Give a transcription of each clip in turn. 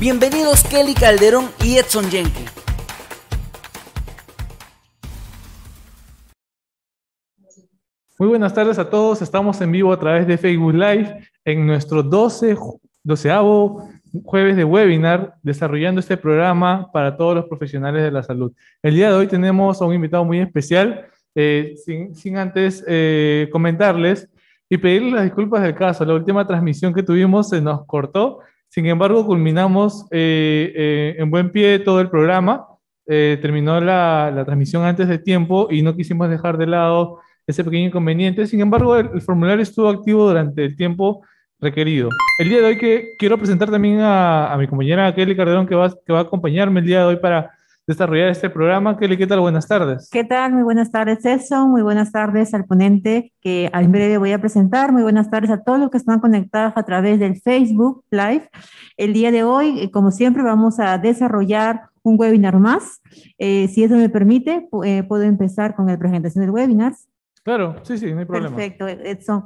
Bienvenidos Kelly Calderón y Edson Yenke. Muy buenas tardes a todos, estamos en vivo a través de Facebook Live en nuestro 12º jueves de webinar desarrollando este programa para todos los profesionales de la salud. El día de hoy tenemos a un invitado muy especial, sin antes comentarles y pedirles las disculpas del caso. La última transmisión que tuvimos se nos cortó, sin embargo culminamos en buen pie todo el programa. Terminó la transmisión antes de tiempo y no quisimos dejar de lado ese pequeño inconveniente. Sin embargo, el formulario estuvo activo durante el tiempo requerido. El día de hoy quiero presentar también a mi compañera Kelly Calderón, que va a acompañarme el día de hoy para desarrollar este programa. Kelly, ¿qué tal? Buenas tardes. ¿Qué tal? Muy buenas tardes, Edson. Muy buenas tardes al ponente que en breve voy a presentar. Muy buenas tardes a todos los que están conectados a través del Facebook Live. El día de hoy, como siempre, vamos a desarrollar un webinar más. Si eso me permite, puedo empezar con la presentación del webinar. Claro, sí, no hay problema. Perfecto, Edson.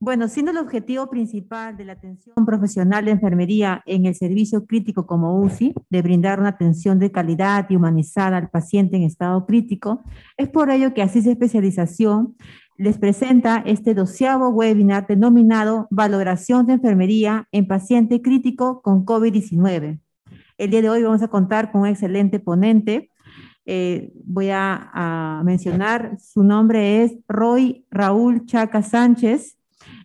Bueno, siendo el objetivo principal de la atención profesional de enfermería en el servicio crítico como UCI, de brindar una atención de calidad y humanizada al paciente en estado crítico, es por ello que Asís Especialización les presenta este 12º webinar denominado Valoración de Enfermería en Paciente Crítico con COVID-19. El día de hoy vamos a contar con un excelente ponente. Voy a mencionar, su nombre es Roy Raúl Chaca Sánchez.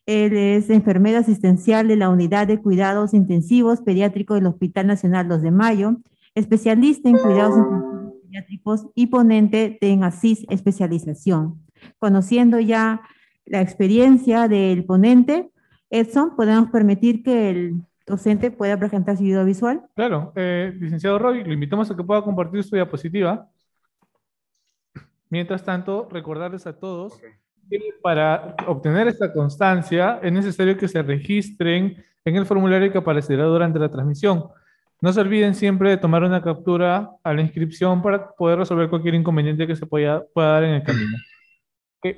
Él es enfermero asistencial de la Unidad de Cuidados Intensivos Pediátricos del Hospital Nacional 2 de Mayo, especialista en cuidados intensivos pediátricos y ponente de Asís Especialización. Conociendo ya la experiencia del ponente, Edson, ¿podemos permitir que el docente pueda presentar su video visual? Claro, licenciado Roy, lo invitamos a que pueda compartir su diapositiva. Mientras tanto, recordarles a todos que para obtener esta constancia es necesario que se registren en el formulario que aparecerá durante la transmisión. No se olviden siempre de tomar una captura a la inscripción para poder resolver cualquier inconveniente que se pueda dar en el camino.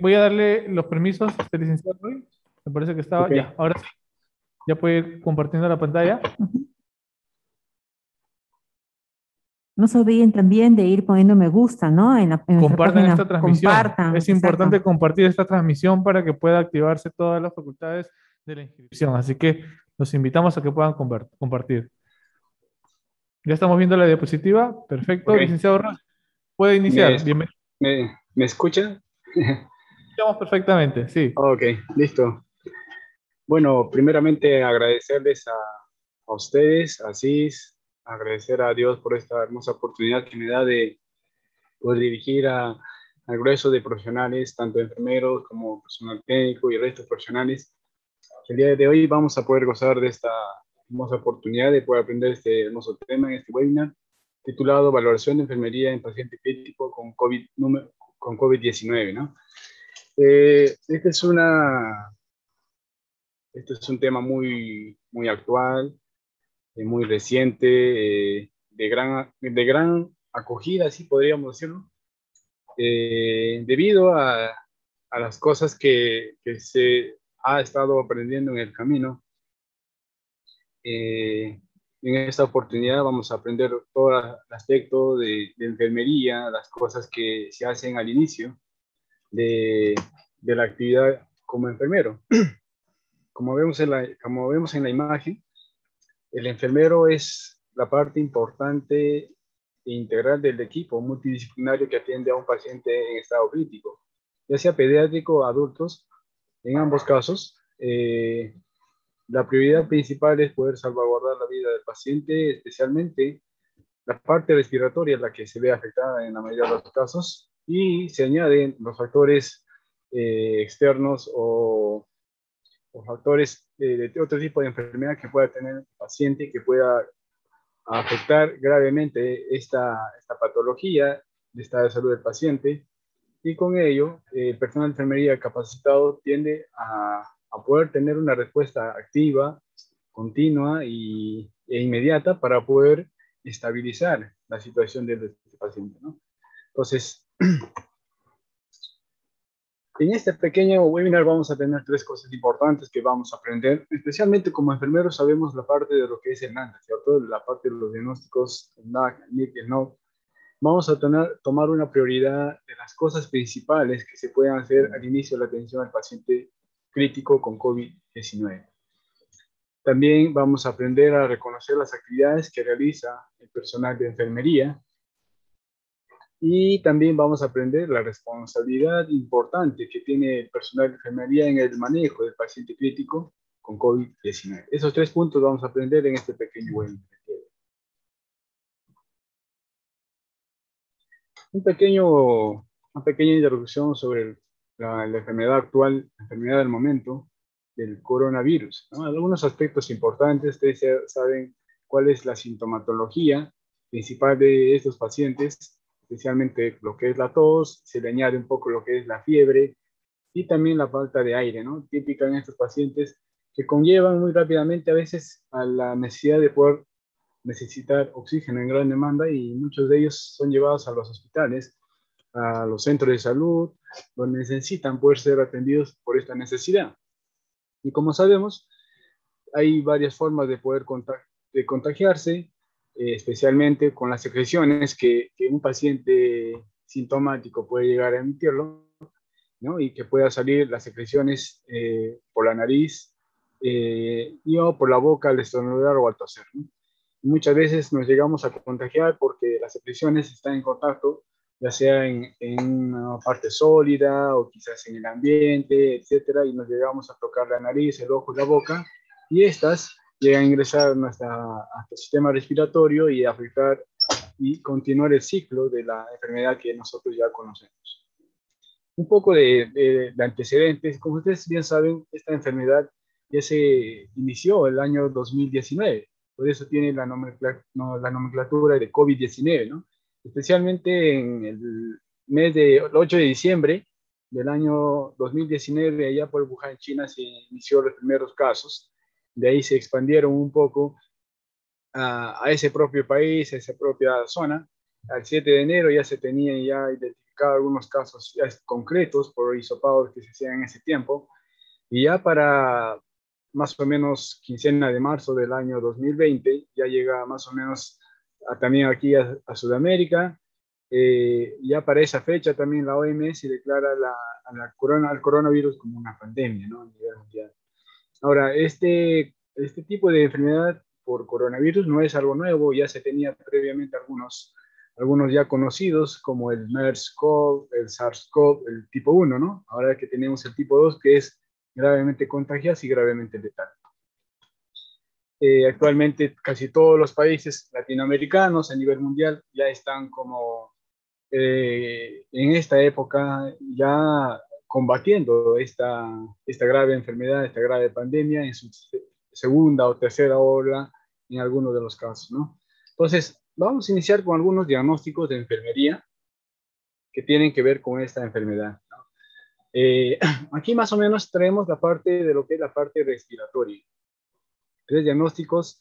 Voy a darle los permisos a este licenciado Roy. Me parece que estaba ya. Ahora sí, ya puede ir compartiendo la pantalla. No se olviden también de ir poniendo me gusta, ¿no? Compartan esta transmisión. Compartan. Es importante compartir esta transmisión para que pueda activarse todas las facultades de la inscripción. Así que los invitamos a que puedan compartir. Ya estamos viendo la diapositiva. Perfecto. Licenciado Ross, puede iniciar. Bienvenido. ¿Me escuchan? Escuchamos perfectamente, sí. Ok, listo. Bueno, primeramente agradecerles a ustedes, a CIS, agradecer a Dios por esta hermosa oportunidad que me da de poder dirigir al grueso de profesionales, tanto enfermeros como personal técnico y restos profesionales. El día de hoy vamos a poder gozar de esta hermosa oportunidad de poder aprender este hermoso tema en este webinar titulado Valoración de Enfermería en Paciente Crítico con COVID-19, ¿no? Este es un tema muy actual, muy reciente, de gran acogida, así podríamos decirlo, debido a las cosas que se ha estado aprendiendo en el camino. En esta oportunidad vamos a aprender todo el aspecto de enfermería, las cosas que se hacen al inicio de la actividad como enfermero. Como vemos en la imagen, el enfermero es la parte importante e integral del equipo multidisciplinario que atiende a un paciente en estado crítico, ya sea pediátrico o adultos. En ambos casos, la prioridad principal es poder salvaguardar la vida del paciente, especialmente la parte respiratoria, la que se ve afectada en la mayoría de los casos, y se añaden los factores externos o factores de otro tipo de enfermedad que pueda tener el paciente, que pueda afectar gravemente esta patología de estado de salud del paciente, y con ello el personal de enfermería capacitado tiende a poder tener una respuesta activa, continua e inmediata para poder estabilizar la situación de este paciente, ¿no? Entonces, En este pequeño webinar vamos a tener tres cosas importantes que vamos a aprender. Especialmente como enfermeros sabemos la parte de lo que es el NAND, ¿cierto? La parte de los diagnósticos, el NAC, el NIC, el NOC. Vamos a tomar una prioridad de las cosas principales que se pueden hacer al inicio de la atención al paciente crítico con COVID-19. También vamos a aprender a reconocer las actividades que realiza el personal de enfermería. Y también vamos a aprender la responsabilidad importante que tiene el personal de enfermería en el manejo del paciente crítico con COVID-19. Esos tres puntos vamos a aprender en este pequeño webinar. Una pequeña introducción sobre la enfermedad actual, la enfermedad del momento, del coronavirus, ¿no? Algunos aspectos importantes. Ustedes saben cuál es la sintomatología principal de estos pacientes, especialmente lo que es la tos, se le añade un poco lo que es la fiebre y también la falta de aire, ¿no? Típica en estos pacientes que conllevan muy rápidamente a veces a la necesidad de poder necesitar oxígeno en gran demanda, y muchos de ellos son llevados a los hospitales, a los centros de salud, donde necesitan poder ser atendidos por esta necesidad. Y como sabemos, hay varias formas de poder contagiarse, especialmente con las secreciones que un paciente sintomático puede llegar a emitirlo, ¿no? Y que pueda salir las secreciones por la nariz y o por la boca al estornudar o al toser, ¿no? Muchas veces nos llegamos a contagiar porque las secreciones están en contacto, ya sea en una parte sólida o quizás en el ambiente, etcétera, y nos llegamos a tocar la nariz, el ojo y la boca, y estas llegan a ingresar a nuestro sistema respiratorio y afectar y continuar el ciclo de la enfermedad que nosotros ya conocemos. Un poco de antecedentes. Como ustedes bien saben, esta enfermedad ya se inició el año 2019. Por eso tiene la nomenclatura de COVID-19, ¿no? Especialmente en el mes del 8 de diciembre del año 2019, allá por Wuhan, China, se inició los primeros casos. De ahí se expandieron un poco a ese propio país, a esa propia zona. Al 7 de enero ya se tenían ya identificado algunos casos ya concretos por hisopados que se hacían en ese tiempo. Y ya para más o menos quincena de marzo del año 2020, ya llega más o menos también aquí a Sudamérica. Ya para esa fecha también la OMS declara al coronavirus como una pandemia, ¿no? A nivel mundial. Ahora, este tipo de enfermedad por coronavirus no es algo nuevo, ya se tenía previamente algunos ya conocidos, como el MERS-CoV, el SARS-CoV, el tipo 1, ¿no? Ahora que tenemos el tipo 2, que es gravemente contagioso y gravemente letal. Actualmente casi todos los países latinoamericanos a nivel mundial ya están como en esta época ya combatiendo esta grave enfermedad, esta grave pandemia en su segunda o tercera ola en algunos de los casos, ¿no? Entonces, vamos a iniciar con algunos diagnósticos de enfermería que tienen que ver con esta enfermedad, ¿no? Aquí más o menos traemos la parte de lo que es la parte respiratoria. Tres diagnósticos,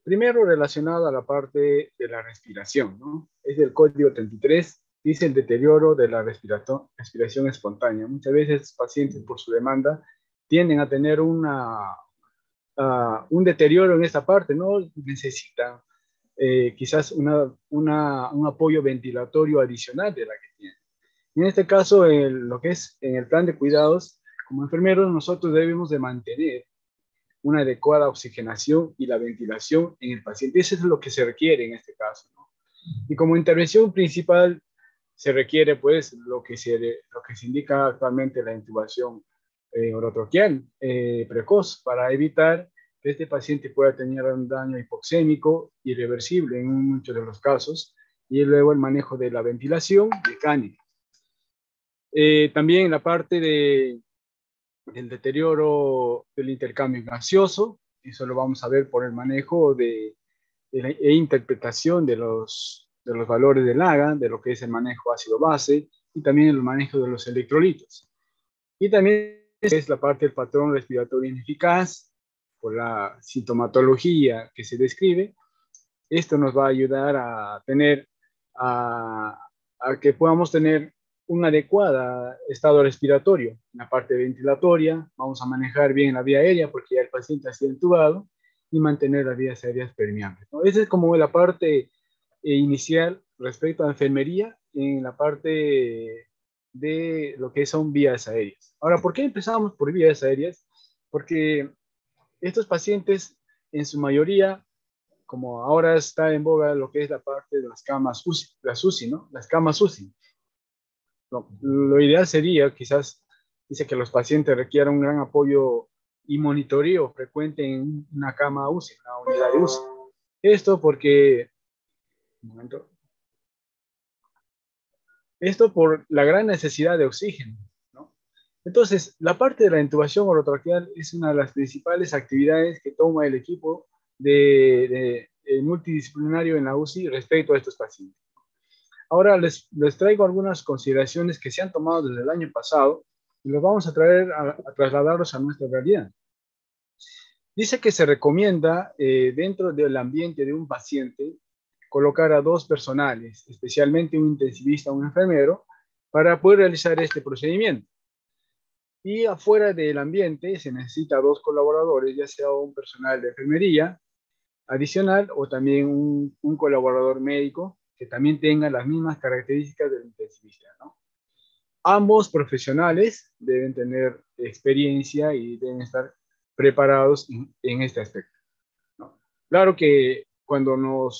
primero relacionado a la parte de la respiración, ¿no? Es el código 33, dice el deterioro de la respiración espontánea. Muchas veces pacientes por su demanda tienden a tener un deterioro en esta parte, ¿no? Necesitan quizás un apoyo ventilatorio adicional de la que tienen. En este caso, lo que es en el plan de cuidados, como enfermeros nosotros debemos de mantener una adecuada oxigenación y la ventilación en el paciente. Eso es lo que se requiere en este caso, ¿no? Y como intervención principal se requiere pues lo que se indica actualmente, la intubación orotroquial precoz, para evitar que este paciente pueda tener un daño hipoxémico irreversible en muchos de los casos, y luego el manejo de la ventilación mecánica. También la parte del deterioro del intercambio gaseoso, eso lo vamos a ver por el manejo e interpretación de los valores del AGA, de lo que es el manejo ácido-base, y también el manejo de los electrolitos. Y también es la parte del patrón respiratorio ineficaz, por la sintomatología que se describe. Esto nos va a ayudar a que podamos tener un adecuado estado respiratorio. En la parte ventilatoria vamos a manejar bien la vía aérea porque ya el paciente ha sido entubado y mantener las vías aéreas permeables, ¿no? Esa es como la parte inicial respecto a enfermería en la parte de lo que son vías aéreas. Ahora, ¿por qué empezamos por vías aéreas? Porque estos pacientes, en su mayoría, como ahora está en boga lo que es la parte de las camas UCI, las UCI, ¿no? Las camas UCI. Lo ideal sería, quizás, dice que los pacientes requieran un gran apoyo y monitoreo frecuente en una cama UCI, una unidad de UCI. Esto porque, un momento, esto por la gran necesidad de oxígeno, ¿no? Entonces, la parte de la intubación orotraqueal es una de las principales actividades que toma el equipo multidisciplinario en la UCI respecto a estos pacientes. Ahora les traigo algunas consideraciones que se han tomado desde el año pasado y los vamos a traer a trasladarlos a nuestra realidad. Dice que se recomienda dentro del ambiente de un paciente colocar a 2 personales, especialmente un intensivista o un enfermero, para poder realizar este procedimiento. Y afuera del ambiente se necesita 2 colaboradores, ya sea un personal de enfermería adicional o también un colaborador médico que también tenga las mismas características del intensivista, ¿no? Ambos profesionales deben tener experiencia y deben estar preparados en este aspecto, ¿no? Claro que cuando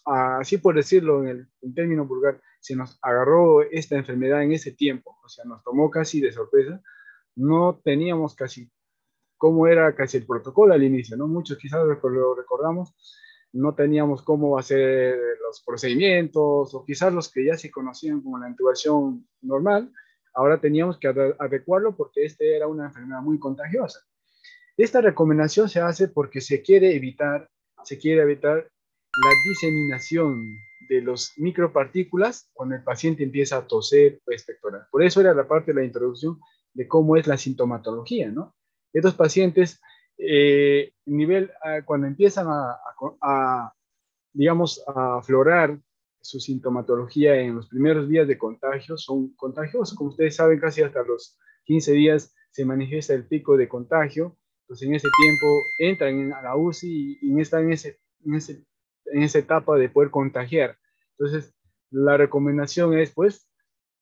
así por decirlo en término vulgar, se nos agarró esta enfermedad en ese tiempo, o sea, nos tomó casi de sorpresa, no teníamos casi cómo era casi el protocolo al inicio, ¿no? Muchos quizás lo recordamos, no teníamos cómo hacer los procedimientos, o quizás los que ya se conocían como la intubación normal, ahora teníamos que adecuarlo porque este era una enfermedad muy contagiosa. Esta recomendación se hace porque se quiere evitar la diseminación de los micropartículas cuando el paciente empieza a toser o expectorar. Por eso era la parte de la introducción de cómo es la sintomatología, ¿no? Estos pacientes, cuando empiezan digamos, a aflorar su sintomatología en los primeros días de contagio, son contagiosos. Como ustedes saben, casi hasta los 15 días se manifiesta el pico de contagio. Entonces, en ese tiempo entran a la UCI y están en esa etapa de poder contagiar. Entonces, la recomendación es, pues,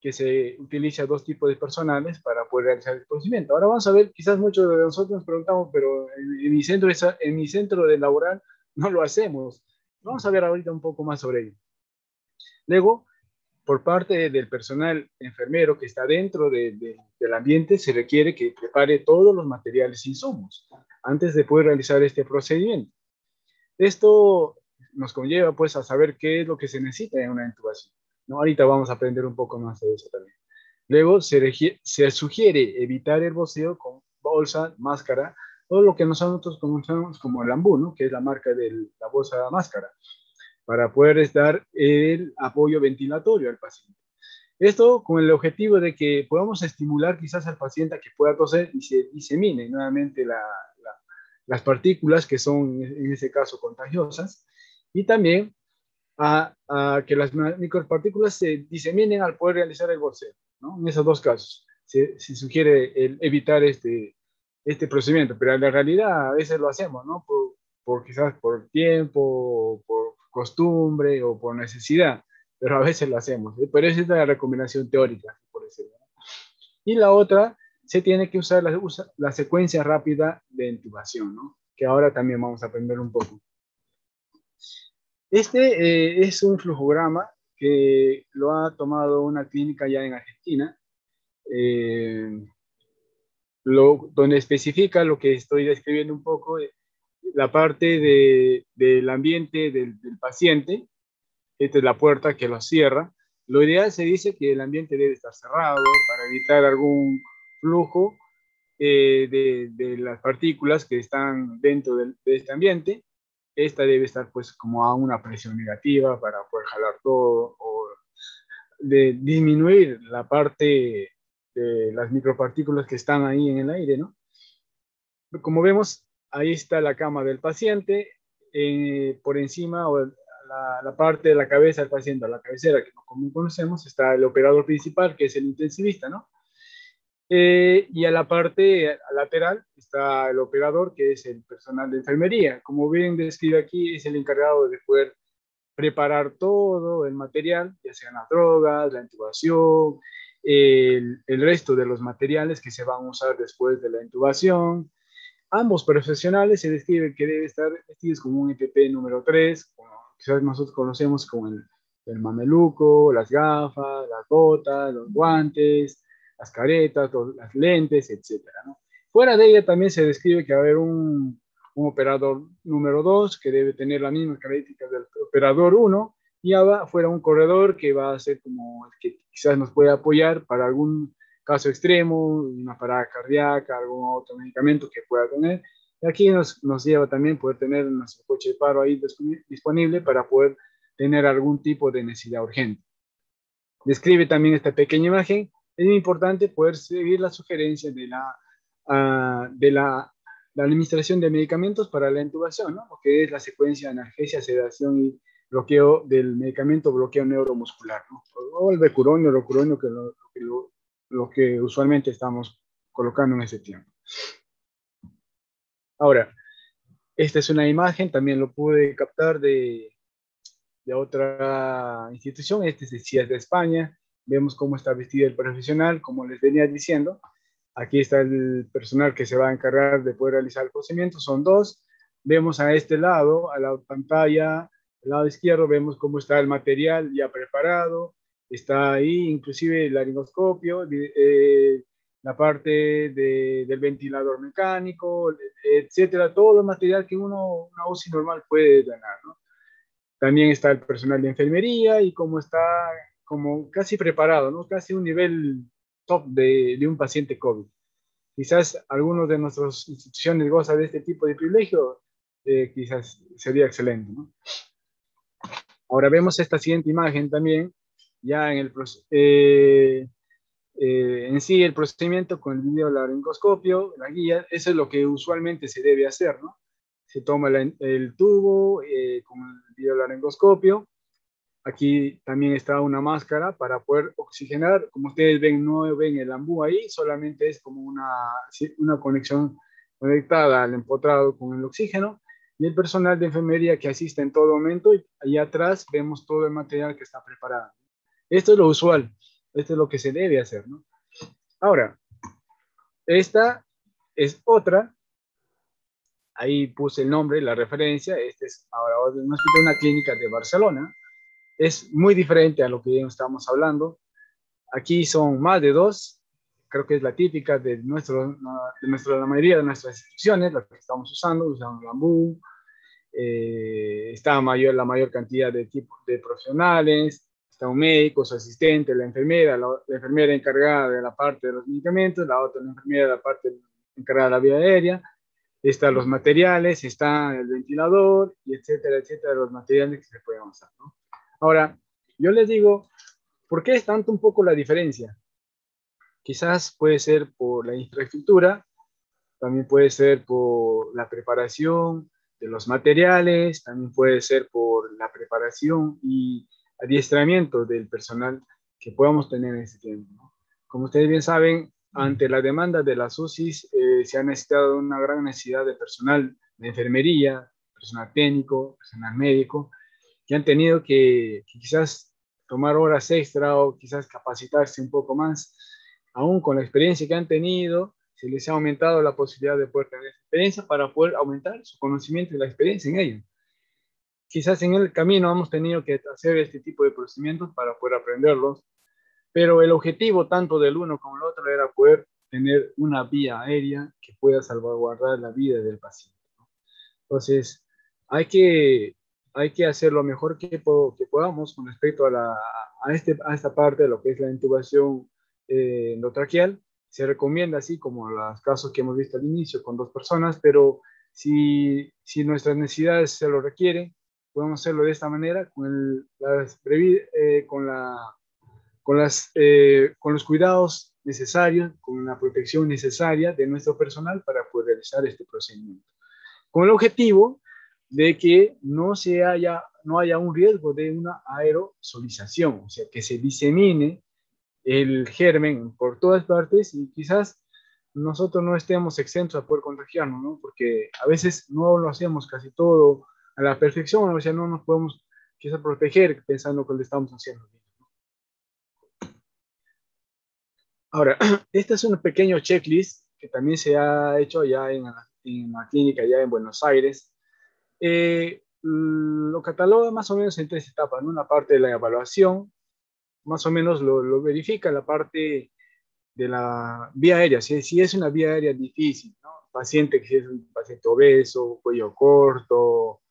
que se utilice a 2 tipos de personales para poder realizar el procedimiento. Ahora vamos a ver, quizás muchos de nosotros nos preguntamos, pero en mi centro de laboral no lo hacemos. Vamos a ver ahorita un poco más sobre ello. Luego, por parte del personal enfermero que está dentro del ambiente, se requiere que prepare todos los materiales e insumos antes de poder realizar este procedimiento. Esto nos conlleva pues a saber qué es lo que se necesita en una intubación, ¿no? Ahorita vamos a aprender un poco más de eso también. Luego se sugiere evitar el voceo con bolsa, máscara, todo lo que nosotros conocemos como el ambú, ¿no? Que es la marca de la bolsa de máscara, para poder dar el apoyo ventilatorio al paciente. Esto con el objetivo de que podamos estimular quizás al paciente a que pueda toser y se disemine nuevamente las partículas que son en ese caso contagiosas, y también a que las micropartículas se diseminen al poder realizar el bolseo, ¿no? En esos 2 casos se sugiere evitar este procedimiento, pero en la realidad a veces lo hacemos, ¿no? Quizás por tiempo, por costumbre o por necesidad, pero a veces lo hacemos, ¿eh? Pero esa es la recomendación teórica, por decirlo. Y la otra, se tiene que usar la secuencia rápida de intubación, ¿no? Que ahora también vamos a aprender un poco. Este es un flujograma que lo ha tomado una clínica ya en Argentina, donde especifica lo que estoy describiendo un poco, la parte del ambiente del paciente. Esta es la puerta que lo cierra. Lo ideal se dice que el ambiente debe estar cerrado para evitar algún flujo de las partículas que están dentro de este ambiente. Esta debe estar pues como a una presión negativa para poder jalar todo o de disminuir la parte de las micropartículas que están ahí en el aire, ¿no? Como vemos, ahí está la cama del paciente, por encima o a la parte de la cabeza del paciente, a la cabecera, que como conocemos, está el operador principal, que es el intensivista, ¿no? Y a la parte lateral está el operador, que es el personal de enfermería. Como bien describe aquí, es el encargado de poder preparar todo el material, ya sean las drogas, la intubación, el resto de los materiales que se van a usar después de la intubación. Ambos profesionales se describe que debe estar vestidos como un EPP número 3, como quizás nosotros conocemos como el mameluco, las gafas, las botas, los guantes, las caretas, las lentes, etcétera, ¿no? Fuera de ella también se describe que va a haber un operador número 2 que debe tener las mismas características del operador 1 y afuera un corredor que va a ser como el que quizás nos puede apoyar para algún caso extremo, una parada cardíaca, algún otro medicamento que pueda tener. Y aquí nos lleva también poder tener nuestro coche de paro ahí disponible para poder tener algún tipo de necesidad urgente. Describe también esta pequeña imagen. Es muy importante poder seguir las sugerencias de la administración de medicamentos para la intubación, ¿no? Lo que es la secuencia de analgesia, sedación y bloqueo del medicamento, bloqueo neuromuscular, ¿no? O el becuronio, el ocuronio, lo que usualmente estamos colocando en ese tiempo. Ahora, esta es una imagen, también lo pude captar de otra institución, este es de CIES de España. Vemos cómo está vestido el profesional, como les venía diciendo. Aquí está el personal que se va a encargar de poder realizar el procedimiento, son dos. Vemos a este lado, a la pantalla, al lado izquierdo, vemos cómo está el material ya preparado. Está ahí inclusive el laringoscopio, la parte del ventilador mecánico, etcétera, todo el material que una UCI normal puede ganar, ¿no? También está el personal de enfermería y cómo está como casi preparado, ¿no? Casi un nivel top de un paciente COVID. Quizás algunos de nuestras instituciones gozan de este tipo de privilegio, quizás sería excelente, ¿no? Ahora vemos esta siguiente imagen también, ya en en sí el procedimiento con el videolaringoscopio, la guía, eso es lo que usualmente se debe hacer, ¿no? Se toma el tubo con el videolaringoscopio. Aquí también está una máscara para poder oxigenar. Como ustedes ven, no ven el ambú ahí, solamente es como una conexión conectada al empotrado con el oxígeno. Y el personal de enfermería que asiste en todo momento. Y allá atrás vemos todo el material que está preparado. Esto es lo usual. Esto es lo que se debe hacer, ¿no? Ahora, esta es otra. Ahí puse el nombre, la referencia. Este es ahora una clínica de Barcelona. Es muy diferente a lo que ya estamos hablando. Aquí son más de dos. Creo que es la típica de la mayoría de nuestras instituciones, la que estamos usamos bambú. Está la mayor cantidad de tipos de profesionales. Está un médico, su asistente, la enfermera encargada de la parte de los medicamentos, la otra la enfermera de la parte encargada de la vía aérea. Están los materiales, está el ventilador, y etcétera, etcétera, los materiales que se pueden usar, ¿no? Ahora, yo les digo, ¿por qué es tanto un poco la diferencia? Quizás puede ser por la infraestructura, también puede ser por la preparación de los materiales, también puede ser por la preparación y adiestramiento del personal que podamos tener en ese tiempo, ¿no? Como ustedes bien saben, ante la demanda de las UCIs se ha necesitado una gran necesidad de personal de enfermería, personal técnico, personal médico, que han tenido que quizás tomar horas extra o quizás capacitarse un poco más. Aún con la experiencia que han tenido, se les ha aumentado la posibilidad de poder tener experiencia para poder aumentar su conocimiento y la experiencia en ello. Quizás en el camino hemos tenido que hacer este tipo de procedimientos para poder aprenderlos, pero el objetivo tanto del uno como del otro era poder tener una vía aérea que pueda salvaguardar la vida del paciente, ¿no? Entonces, hay que hacer lo mejor que podamos con respecto a esta parte de lo que es la intubación endotraqueal. Se recomienda así como los casos que hemos visto al inicio con 2 personas, pero si nuestras necesidades se lo requieren, podemos hacerlo de esta manera con los cuidados necesarios, con la protección necesaria de nuestro personal para poder realizar este procedimiento. Con el objetivo de que no no haya un riesgo de una aerosolización, o sea, que se disemine el germen por todas partes y quizás nosotros no estemos exentos a poder contagiarnos, ¿no? Porque a veces no lo hacemos casi todo a la perfección, o sea, no nos podemos quizás proteger pensando que lo estamos haciendo bien. Ahora, este es un pequeño checklist que también se ha hecho ya en la clínica, ya en Buenos Aires. Lo cataloga más o menos en tres etapas, ¿no? Una parte de la evaluación, más o menos lo verifica la parte de la vía aérea, si es una vía aérea difícil, ¿no? Paciente que si es un paciente obeso, cuello corto,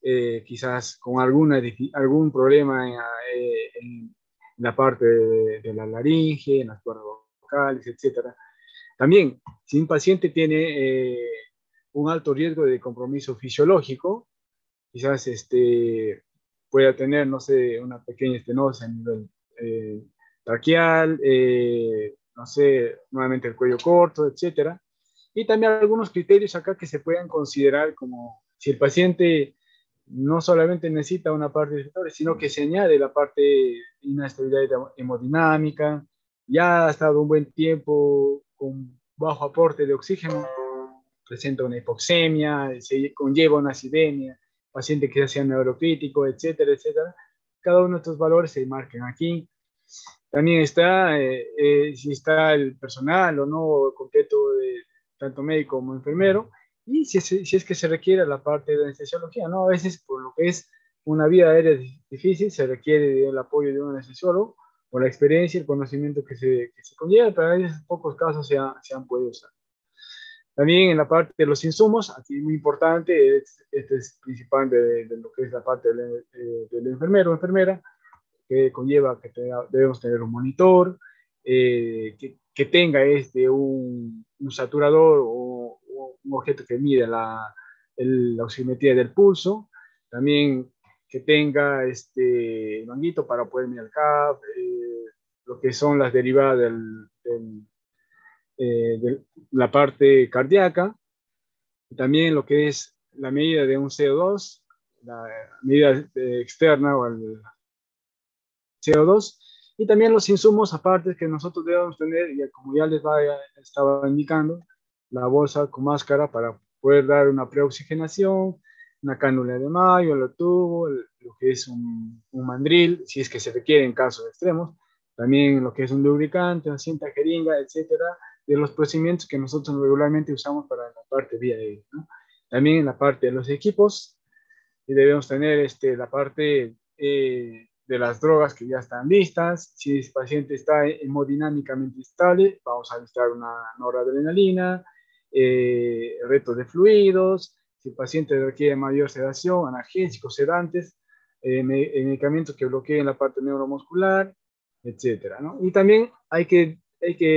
quizás con algún problema en la parte de la laringe, en las cuerdas vocales, etcétera. También, si un paciente tiene un alto riesgo de compromiso fisiológico, quizás pueda tener, no sé, una pequeña estenosis a nivel traqueal, no sé, nuevamente el cuello corto, etcétera. Y también algunos criterios acá que se puedan considerar como si el paciente no solamente necesita una parte respiratoria, sino que se añade la parte de inestabilidad hemodinámica, ya ha estado un buen tiempo con bajo aporte de oxígeno, presenta una hipoxemia, se conlleva una acidemia, paciente que sea neurocrítico, etcétera, etcétera. Cada uno de estos valores se marcan aquí. También está si está el personal o no completo de tanto médico como enfermero, y si es que se requiere la parte de anestesiología, ¿no? A veces por lo que es una vía aérea difícil se requiere el apoyo de un anestesiólogo por la experiencia y el conocimiento que se conlleva, pero en esos pocos casos se han podido usar. También en la parte de los insumos, aquí muy importante, este es principal de lo que es la parte del enfermero o enfermera, que conlleva que debemos tener un monitor, que tenga un saturador o un objeto que mide la oximetría del pulso, también que tenga manguito para poder mirar el CAP, lo que son las derivadas de la parte cardíaca, también lo que es la medida de un CO2, la medida externa o el CO2, y también los insumos aparte que nosotros debemos tener, y como ya estaba indicando, la bolsa con máscara para poder dar una preoxigenación, una cánula de mayo, el tubo, lo que es un mandril, si es que se requiere en casos extremos, también lo que es un lubricante, una cinta jeringa, etcétera, de los procedimientos que nosotros regularmente usamos para la parte vía aérea, ¿no? También en la parte de los equipos, y debemos tener la parte de las drogas que ya están listas. Si el paciente está hemodinámicamente estable, vamos a necesitar una noradrenalina, retos de fluidos. Si el paciente requiere mayor sedación, analgésicos, sedantes, medicamentos que bloqueen la parte neuromuscular, etcétera, ¿no? Y también hay que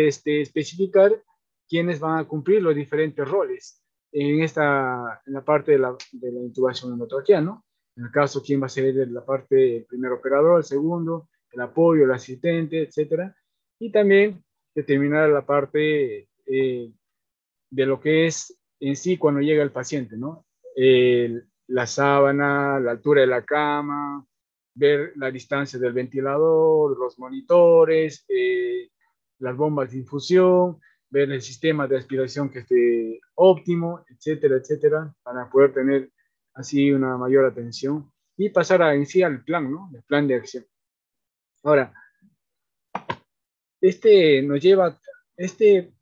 especificar quiénes van a cumplir los diferentes roles en la parte de la intubación endotraqueal, ¿no? En el caso, quién va a ser la parte, el primer operador, el segundo, el apoyo, el asistente, etcétera. Y también determinar la parte de lo que es en sí cuando llega el paciente, ¿no? La sábana, la altura de la cama, ver la distancia del ventilador, los monitores, las bombas de infusión, ver el sistema de aspiración que esté óptimo, etcétera, etcétera, para poder tener así una mayor atención y pasar en sí al plan, ¿no? El plan de acción. Ahora, nos lleva, este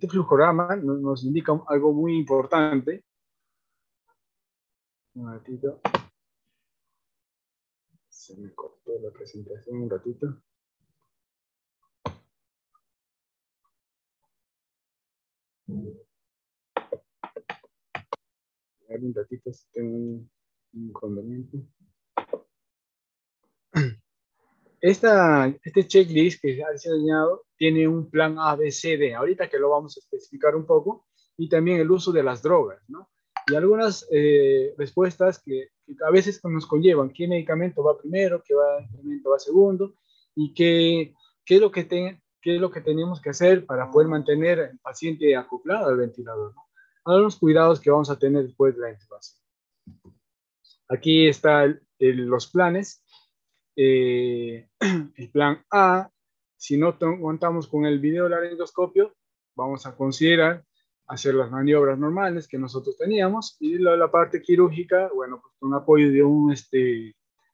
flujograma nos indica algo muy importante. Un ratito. Se me cortó la presentación un ratito. Un ratito, tengo un inconveniente. Este checklist que ha diseñado tiene un plan ABCD, ahorita que lo vamos a especificar un poco, y también el uso de las drogas, ¿no? Y algunas respuestas que a veces nos conllevan, qué medicamento va primero, qué medicamento va segundo, y qué es lo que tenemos que hacer para poder mantener al paciente acoplado al ventilador, ¿no? Algunos cuidados que vamos a tener después de la intubación. Aquí están los planes. El plan A, si no contamos con el video laringoscopio, vamos a considerar hacer las maniobras normales que nosotros teníamos, y la parte quirúrgica, bueno, pues con apoyo de un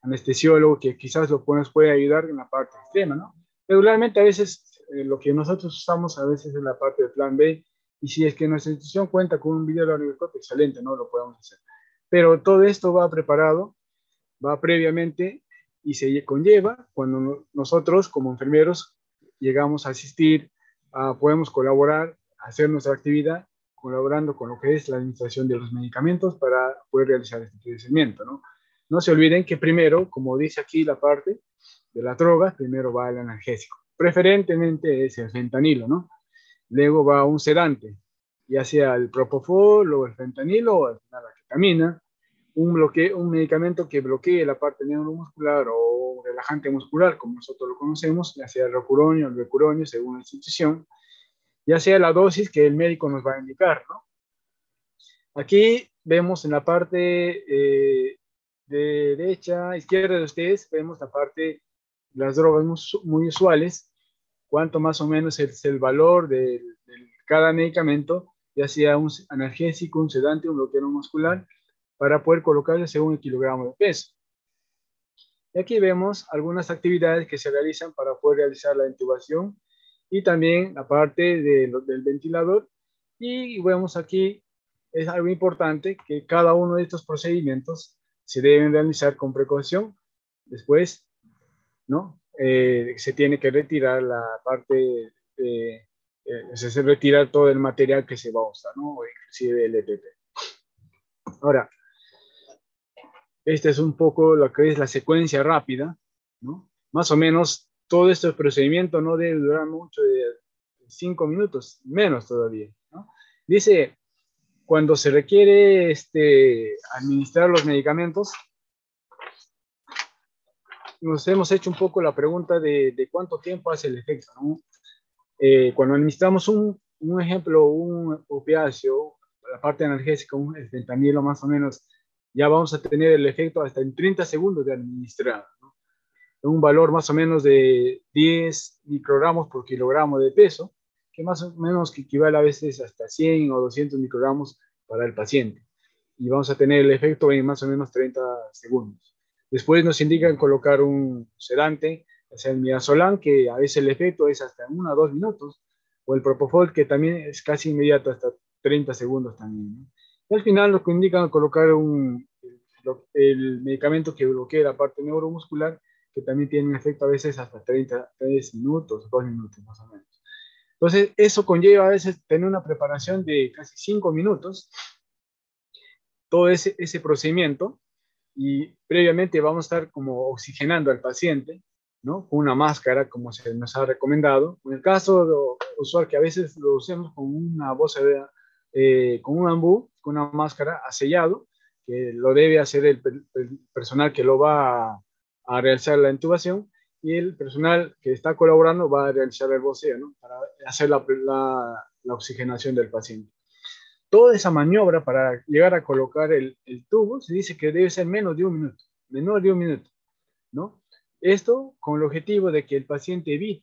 anestesiólogo que quizás nos puede ayudar en la parte extrema, ¿no? Regularmente a veces lo que nosotros usamos a veces es la parte del plan B, y si es que nuestra institución cuenta con un video laringoscopio, excelente, ¿no? Lo podemos hacer. Pero todo esto va preparado, va previamente, y se conlleva cuando nosotros como enfermeros llegamos a asistir, podemos colaborar, hacer nuestra actividad colaborando con lo que es la administración de los medicamentos para poder realizar este procedimiento, ¿no? No se olviden que primero, como dice aquí la parte de la droga, primero va el analgésico. Preferentemente es el fentanilo, ¿no? Luego va un sedante, ya sea el propofol o el fentanilo o al final la ketamina, un medicamento que bloquee la parte neuromuscular o un relajante muscular, como nosotros lo conocemos, ya sea el rocuronio o el becuronio, según la institución, ya sea la dosis que el médico nos va a indicar, ¿no? Aquí vemos en la parte de derecha, izquierda de ustedes, vemos la parte de las drogas muy usuales, cuánto más o menos es el valor de cada medicamento, ya sea un analgésico, un sedante, un bloqueador muscular, para poder colocarle según el kilogramo de peso. Y aquí vemos algunas actividades que se realizan para poder realizar la intubación y también la parte del ventilador. Y vemos aquí, es algo importante, que cada uno de estos procedimientos se deben realizar con precaución. Después, ¿no? Se tiene que retirar la parte, se retirar todo el material que se va a usar, ¿no? O inclusive el EPP. Ahora, esta es un poco lo que es la secuencia rápida, ¿no? Más o menos todo este procedimiento no debe durar mucho, de 5 minutos, menos todavía, ¿no? Dice, cuando se requiere administrar los medicamentos, nos hemos hecho un poco la pregunta de cuánto tiempo hace el efecto, ¿no? Cuando administramos un ejemplo, un opiáceo, la parte analgésica, el fentanilo más o menos, ya vamos a tener el efecto hasta en 30 segundos de administrar, ¿no? Un valor más o menos de 10 microgramos por kilogramo de peso, que más o menos que equivale a veces hasta 100 o 200 microgramos para el paciente. Y vamos a tener el efecto en más o menos 30 segundos. Después nos indican colocar un sedante, o sea, el midazolam, que a veces el efecto es hasta 1 o 2 minutos, o el propofol, que también es casi inmediato, hasta 30 segundos también, ¿no? Y al final nos indican colocar el medicamento que bloquea la parte neuromuscular, que también tiene un efecto a veces hasta 3 minutos, 2 minutos más o menos. Entonces, eso conlleva a veces tener una preparación de casi 5 minutos, todo ese procedimiento, y previamente vamos a estar como oxigenando al paciente, ¿no? Con una máscara, como se nos ha recomendado. En el caso usual, que a veces lo usemos con una bolsa con un ambú, con una máscara sellado, que lo debe hacer el personal que lo va a realizar la intubación, y el personal que está colaborando va a realizar el voceo, ¿no? Para hacer la oxigenación del paciente. Toda esa maniobra para llegar a colocar el tubo se dice que debe ser menos de un minuto, menor de un minuto, ¿no? Esto con el objetivo de que el paciente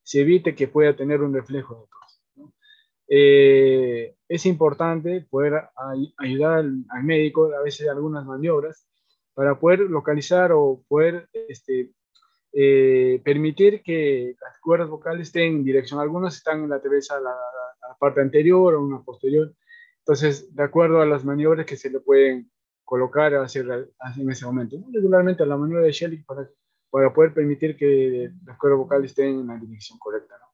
se evite que pueda tener un reflejo de tos, ¿no? Es importante poder ayudar al médico a veces algunas maniobras para poder localizar o poder permitir que las cuerdas vocales estén en dirección. Algunas están en la la parte anterior o una posterior. Entonces, de acuerdo a las maniobras que se le pueden colocar en ese momento, ¿no? Regularmente la maniobra de Schelling para poder permitir que las cuerdas vocales estén en la dirección correcta, ¿no?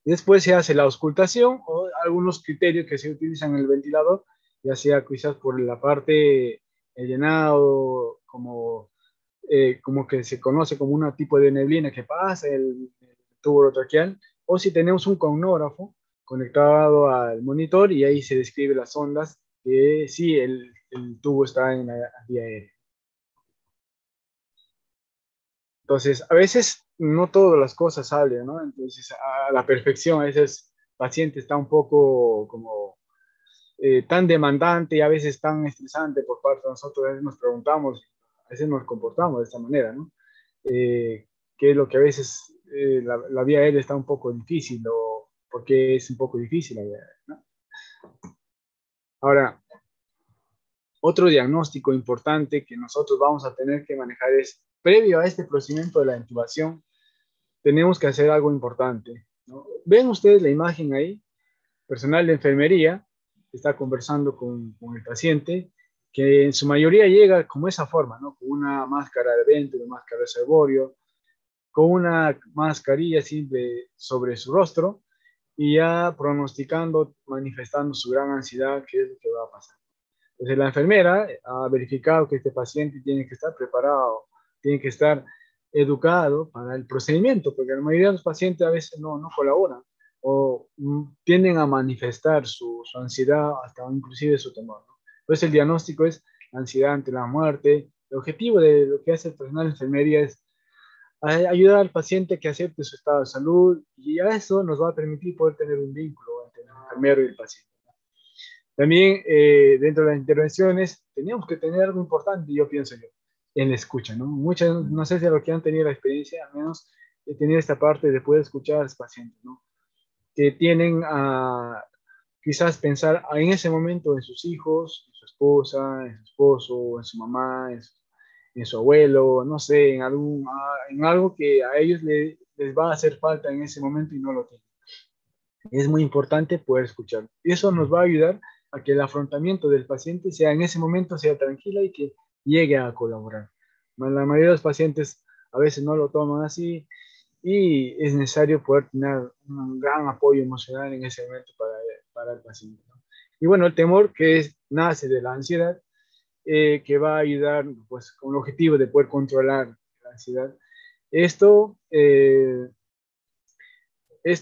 Y después se hace la auscultación o algunos criterios que se utilizan en el ventilador, ya sea quizás por la parte llenado, como que se conoce como un tipo de neblina que pasa el tubo traqueal, o si tenemos un cronógrafo conectado al monitor y ahí se describe las ondas que sí el tubo está en la vía aérea. Entonces, a veces no todas las cosas salen, ¿no? Entonces, a la perfección, a veces el paciente está un poco como tan demandante y a veces tan estresante por parte de nosotros. A veces nos preguntamos, a veces nos comportamos de esta manera, ¿no? ¿Qué es lo que a veces la vía aérea está un poco difícil o por qué es un poco difícil la vía aérea, ¿no? Ahora, otro diagnóstico importante que nosotros vamos a tener que manejar es, previo a este procedimiento de la intubación, tenemos que hacer algo importante, ¿no? ¿Ven ustedes la imagen ahí? Personal de enfermería está conversando con el paciente, que en su mayoría llega como esa forma, ¿no? Con una máscara de vento, una máscara de reservorio, con una mascarilla simple sobre su rostro y ya pronosticando, manifestando su gran ansiedad, qué es lo que va a pasar. Entonces la enfermera ha verificado que este paciente tiene que estar preparado, tiene que estar educado para el procedimiento, porque la mayoría de los pacientes a veces no colaboran o tienden a manifestar su ansiedad, hasta inclusive su temor, ¿no? Entonces el diagnóstico es ansiedad ante la muerte. El objetivo de lo que hace el personal de enfermería es ayudar al paciente que acepte su estado de salud, y a eso nos va a permitir poder tener un vínculo entre el enfermero y el paciente. También dentro de las intervenciones teníamos que tener algo importante, yo pienso yo, en la escucha, ¿no? Muchas, no sé si a lo que han tenido la experiencia, al menos he tenido esta parte de poder escuchar a los pacientes, ¿no? Que tienen a quizás pensar en ese momento en sus hijos, en su esposa, en su esposo, en su mamá, en su abuelo, no sé, en algo que a ellos les va a hacer falta en ese momento y no lo tienen. Es muy importante poder escuchar. Eso nos va a ayudar a que el afrontamiento del paciente sea en ese momento sea tranquila y que llegue a colaborar. La mayoría de los pacientes a veces no lo toman así y es necesario poder tener un gran apoyo emocional en ese momento para el paciente, ¿no? Y bueno, el temor nace de la ansiedad, que va a ayudar pues con el objetivo de poder controlar la ansiedad. Esto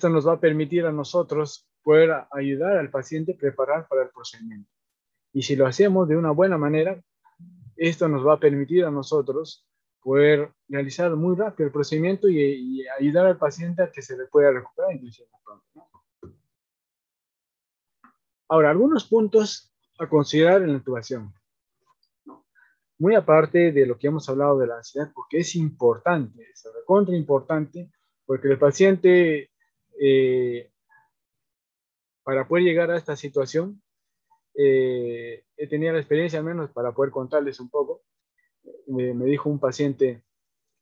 nos va a permitir a nosotros poder ayudar al paciente a preparar para el procedimiento. Y si lo hacemos de una buena manera, esto nos va a permitir a nosotros poder realizar muy rápido el procedimiento y ayudar al paciente a que se le pueda recuperar inclusive pronto, ¿no? Ahora, algunos puntos a considerar en la intubación. Muy aparte de lo que hemos hablado de la ansiedad, porque es importante, es recontra importante, porque el paciente, para poder llegar a esta situación, he tenido la experiencia, al menos para poder contarles un poco. Me dijo un paciente,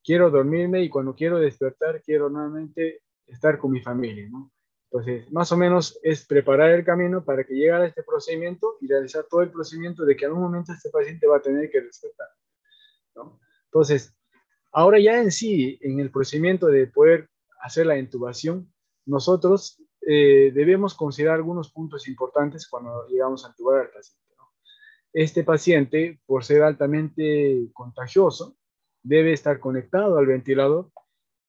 quiero dormirme y cuando quiero despertar quiero nuevamente estar con mi familia, ¿no? Entonces, más o menos es preparar el camino para que llegue a este procedimiento y realizar todo el procedimiento de que en algún momento este paciente va a tener que despertar, ¿no? Entonces, ahora ya en sí, en el procedimiento de poder hacer la intubación, nosotros debemos considerar algunos puntos importantes cuando llegamos a intubar al paciente, ¿no? Este paciente, por ser altamente contagioso, debe estar conectado al ventilador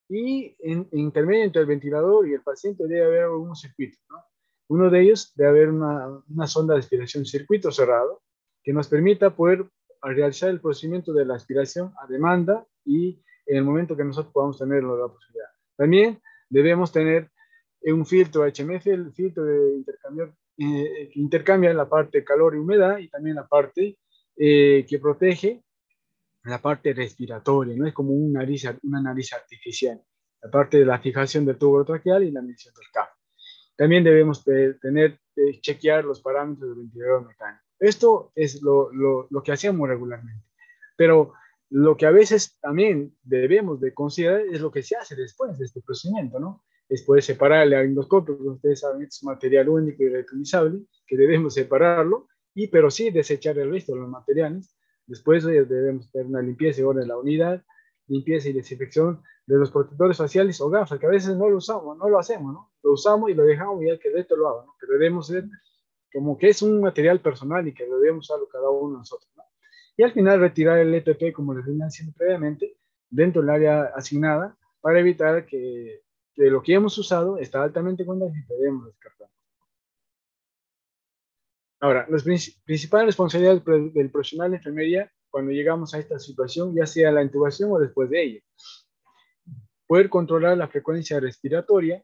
y en intermedio entre el ventilador y el paciente debe haber algunos circuitos, ¿no? Uno de ellos debe haber una sonda de aspiración, circuito cerrado, que nos permita poder realizar el procedimiento de la aspiración a demanda y en el momento que nosotros podamos tener la posibilidad. También debemos tener un filtro HMF, el filtro de intercambio, que intercambia la parte calor y humedad y también la parte que protege la parte respiratoria, no es como una nariz artificial, la parte de la fijación del tubo traqueal y la medición del CAF. También debemos chequear los parámetros del ventilador mecánico. Esto es lo que hacemos regularmente, pero lo que a veces también debemos de considerar es lo que se hace después de este procedimiento, ¿no? Es poder separar el endoscopio, porque ustedes saben, es un material único y reutilizable, que debemos separarlo, pero sí desechar el resto de los materiales. Después debemos tener una limpieza de la unidad, limpieza y desinfección de los protectores faciales o gafas, que a veces no lo usamos, no lo hacemos, ¿no? Lo usamos y lo dejamos y el que el resto lo haga, ¿no? Pero debemos ser como que es un material personal y que lo debemos usarlo cada uno de nosotros, ¿no? Y al final retirar el EPP, como les venía diciendo previamente, dentro del área asignada para evitar que lo que hemos usado está altamente contaminado y debemos descartar. Ahora, las principales responsabilidades del profesional de enfermería cuando llegamos a esta situación, ya sea la intubación o después de ella. Poder controlar la frecuencia respiratoria,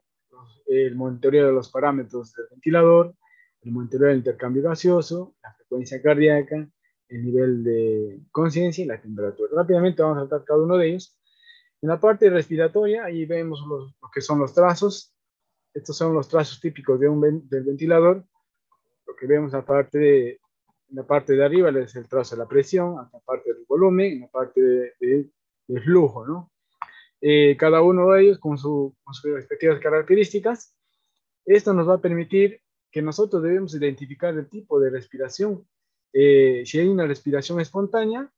el monitoreo de los parámetros del ventilador, el monitoreo del intercambio gaseoso, la frecuencia cardíaca, el nivel de conciencia y la temperatura. Rápidamente vamos a tratar cada uno de ellos. En la parte respiratoria, ahí vemos lo que son los trazos. Estos son los trazos típicos del ventilador. Lo que vemos en la parte de arriba es el trazo de la presión, en la parte del volumen, en la parte del flujo, ¿no? Cada uno de ellos con sus respectivas características. Esto nos va a permitir que nosotros debemos identificar el tipo de respiración. Si hay una respiración espontánea,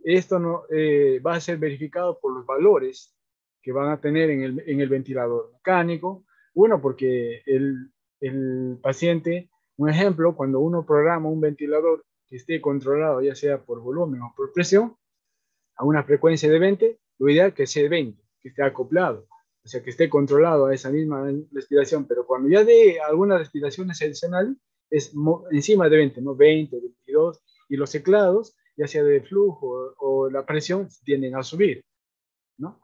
esto no, va a ser verificado por los valores que van a tener en el ventilador mecánico. Uno, porque el paciente, un ejemplo, cuando uno programa un ventilador que esté controlado, ya sea por volumen o por presión, a una frecuencia de 20, lo ideal es que sea 20, que esté acoplado, o sea, que esté controlado a esa misma respiración, pero cuando ya dé algunas respiraciones adicionales, es encima de 20, ¿no? 20, 22, y los teclados, ya sea de flujo o la presión, tienden a subir, ¿no?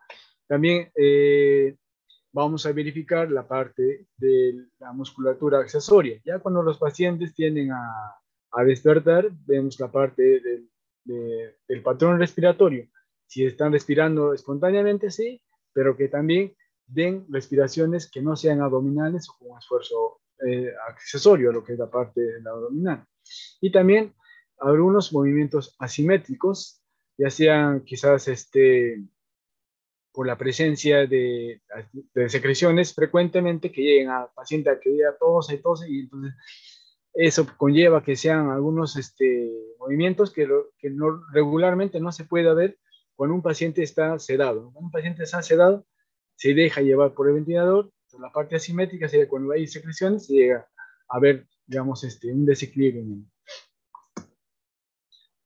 También vamos a verificar la parte de la musculatura accesoria. Ya cuando los pacientes tienden a despertar, vemos la parte del patrón respiratorio. Si están respirando espontáneamente, sí, pero que también den respiraciones que no sean abdominales o con esfuerzo accesorio, lo que es la parte de la abdominal. Y también algunos movimientos asimétricos, ya sean quizás por la presencia de secreciones frecuentemente que lleguen al paciente a que diga tose, y entonces eso conlleva que sean algunos movimientos que regularmente no se puede ver cuando un paciente está sedado. Cuando un paciente está sedado, se deja llevar por el ventilador. Entonces, la parte asimétrica sería cuando hay secreciones, se llega a ver, digamos, un desequilibrio.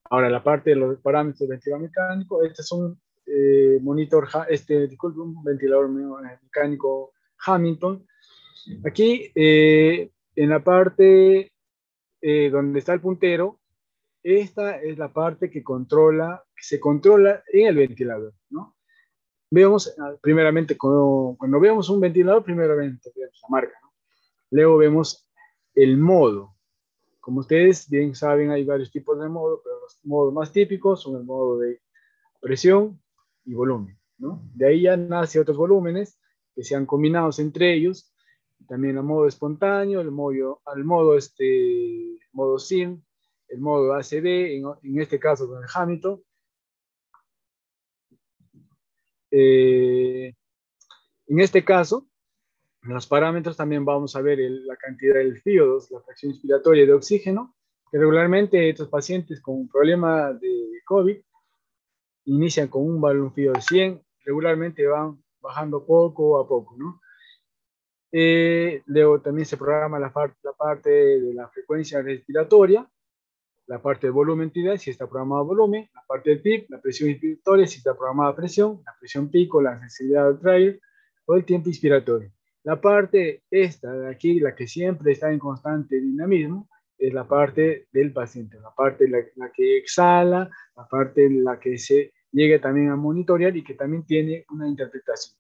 Ahora, la parte de los parámetros del ventilador mecánico, este es un un ventilador mecánico Hamilton. Aquí, en la parte donde está el puntero, esta es la parte que se controla en el ventilador, ¿no? Vemos, primeramente, cuando vemos un ventilador, primeramente vemos la marca, ¿no? Luego vemos el modo. Como ustedes bien saben, hay varios tipos de modo, pero los modos más típicos son el modo de presión y volumen, ¿no? De ahí ya nace otros volúmenes que sean combinados entre ellos. También el modo espontáneo, el modo SIM, el modo ACD, en este caso con el Hamilton. En este caso, en los parámetros también vamos a ver la cantidad del FIO2, la fracción inspiratoria de oxígeno, que regularmente estos pacientes con un problema de COVID inician con un valor FIO de 100, regularmente van bajando poco a poco, ¿no? Luego también se programa la parte de la frecuencia respiratoria, la parte del volumen entidad, si está programado volumen, la parte del PIB, la presión inspiratoria, si está programada presión, la presión pico, la sensibilidad del trailer o el tiempo inspiratorio. La parte esta de aquí, la que siempre está en constante dinamismo, es la parte del paciente, la parte en la que exhala, la parte en la que se llega también a monitorear y que también tiene una interpretación.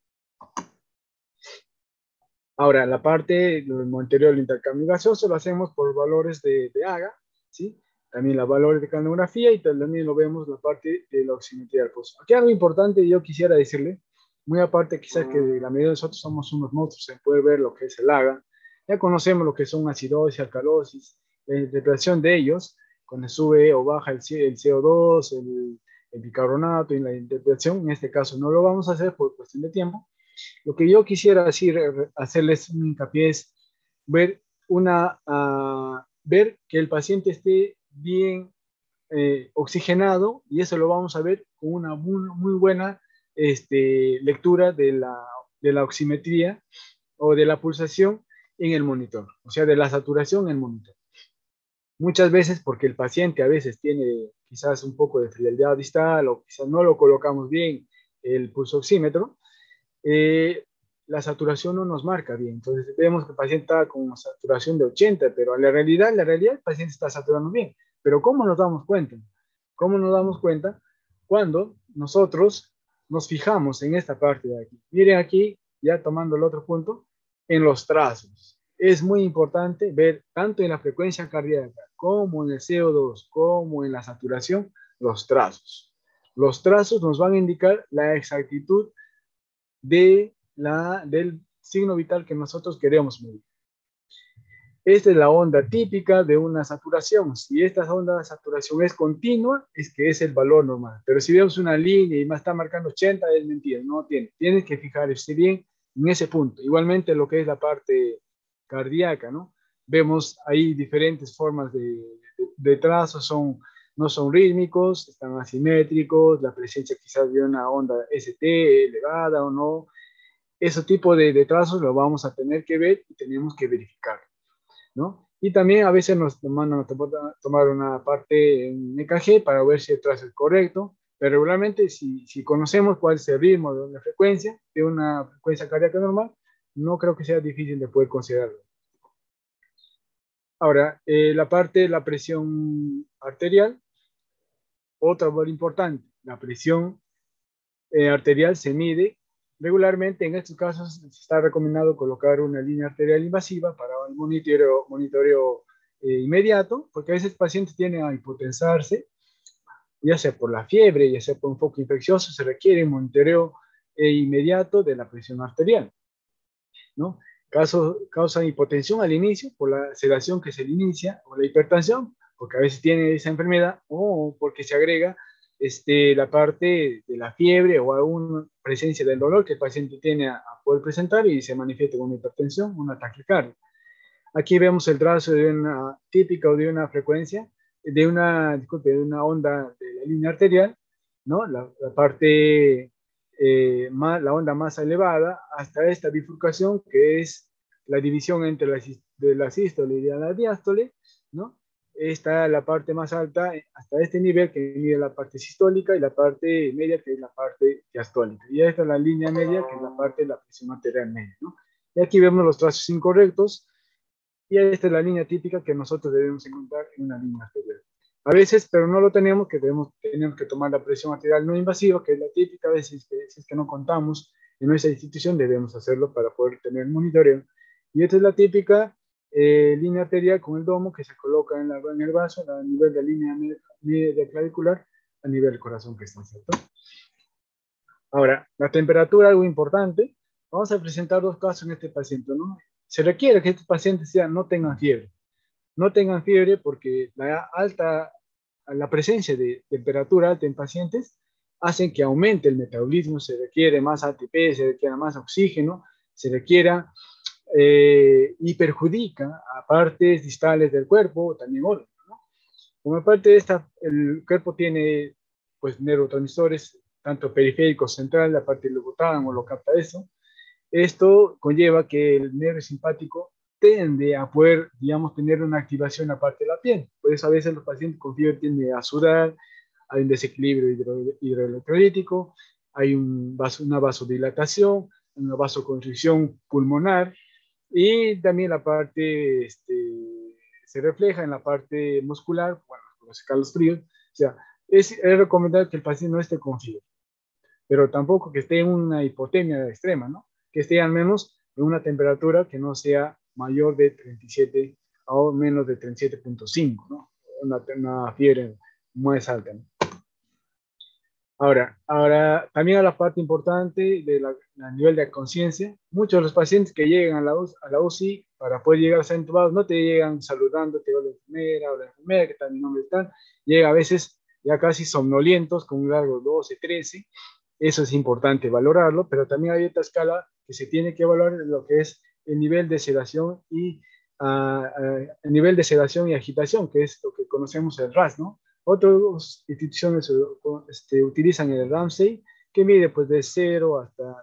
Ahora, la parte del monitoreo del intercambio gaseoso lo hacemos por valores de AGA, ¿sí? También los valores de canografía y también lo vemos la parte de la oximetría del pulso. Aquí algo importante yo quisiera decirle, muy aparte quizás que la mayoría de nosotros somos unos monstruos en poder ver lo que es el AGA, ya conocemos lo que son acidosis, alcalosis, la interpretación de ellos, cuando sube o baja el CO2, el bicarbonato y la interpretación, en este caso no lo vamos a hacer por cuestión de tiempo. Lo que yo quisiera hacerles un hincapié es ver que el paciente esté bien oxigenado, y eso lo vamos a ver con una muy buena lectura de la oximetría o de la pulsación en el monitor, o sea, de la saturación en el monitor. Muchas veces, porque el paciente a veces tiene quizás un poco de frialdad distal o quizás no lo colocamos bien el pulso oxímetro, la saturación no nos marca bien. Entonces vemos que el paciente está con una saturación de 80, pero en la realidad el paciente está saturando bien. Pero ¿cómo nos damos cuenta? ¿Cómo nos damos cuenta? Cuando nosotros nos fijamos en esta parte de aquí. Miren aquí, ya tomando el otro punto, en los trazos. es muy importante ver tanto en la frecuencia cardíaca como en el CO2, como en la saturación, los trazos. Los trazos nos van a indicar la exactitud del signo vital que nosotros queremos medir. Esta es la onda típica de una saturación. Si esta onda de saturación es continua, es que es el valor normal. Pero si vemos una línea y más está marcando 80, es mentira, no tiene. Tienes que fijarse bien en ese punto. Igualmente lo que es la parte cardíaca, ¿no? Vemos ahí diferentes formas de trazos, no son rítmicos, están asimétricos, la presencia quizás de una onda ST elevada o no. Ese tipo de trazos lo vamos a tener que ver y tenemos que verificar, ¿no? Y también a veces nos mandan a tomar una parte en EKG para ver si el trazo es correcto, pero regularmente si conocemos cuál es el ritmo de la frecuencia de una frecuencia cardíaca normal, no creo que sea difícil de poder considerarlo. Ahora, la parte de la presión arterial, otra muy importante, la presión arterial se mide regularmente. En estos casos se está recomendado colocar una línea arterial invasiva para el monitoreo inmediato, porque a veces pacientes tienden a hipotensarse, ya sea por la fiebre, ya sea por un foco infeccioso, se requiere un monitoreo inmediato de la presión arterial, ¿no? Causan hipotensión al inicio por la sedación que se le inicia, o la hipertensión, porque a veces tiene esa enfermedad, o porque se agrega la parte de la fiebre o alguna presencia del dolor que el paciente tiene a poder presentar y se manifiesta con una hipertensión, una taquicardia. Aquí vemos el trazo de una típica o de una frecuencia, de una onda de la línea arterial, ¿no? La parte, la onda más elevada, hasta esta bifurcación que es la división entre la sístole y la diástole, ¿no? Está la parte más alta hasta este nivel que mide la parte sistólica y la parte media que es la parte diastólica. Y esta es la línea media que es la parte de la presión arterial media, ¿no? Y aquí vemos los trazos incorrectos y esta es la línea típica que nosotros debemos encontrar en una línea arterial. A veces, pero no lo tenemos, que tenemos que tomar la presión arterial no invasiva, que es la típica. A veces si es que no contamos en nuestra institución, debemos hacerlo para poder tener monitoreo. Y esta es la típica línea arterial con el domo que se coloca en el vaso a nivel de la línea media clavicular, a nivel del corazón que está, ¿cierto? Ahora, la temperatura, algo importante. Vamos a presentar dos casos en este paciente, ¿no? Se requiere que estos pacientes no tengan fiebre. No tengan fiebre porque la presencia de temperatura alta en pacientes hacen que aumente el metabolismo, se requiere más ATP, se requiere más oxígeno, se requiera y perjudica a partes distales del cuerpo, también órganos, ¿no? Como parte de esta, el cuerpo tiene pues neurotransmisores, tanto periférico, central, la parte del hipotálamo lo capta eso. Esto conlleva que el nervio simpático tiende a poder, digamos, tener una activación aparte de la piel. Por eso a veces los pacientes con fiebre tienden a sudar, hay un desequilibrio hidroelectrolítico, hay una vasodilatación, una vasoconstricción pulmonar, y también la parte se refleja en la parte muscular, bueno, los escalofríos. O sea, es recomendable que el paciente no esté con fiebre, pero tampoco que esté en una hipotermia extrema, ¿no? Que esté al menos en una temperatura que no sea mayor de 37 o menos de 37.5, ¿no? Una fiebre más alta, ¿no? Ahora, también a la parte importante a nivel de conciencia, muchos de los pacientes que llegan a la UCI para poder llegar a ser entubados no te llegan saludándote, o la enfermera, que tal, mi nombre es tal, llega a veces ya casi somnolientos con un grado 12, 13. Eso es importante valorarlo, pero también hay otra escala que se tiene que evaluar, lo que es el nivel de sedación y el nivel de sedación y agitación, que es lo que conocemos el RAS, ¿no? Otras instituciones utilizan el Ramsay, que mide pues de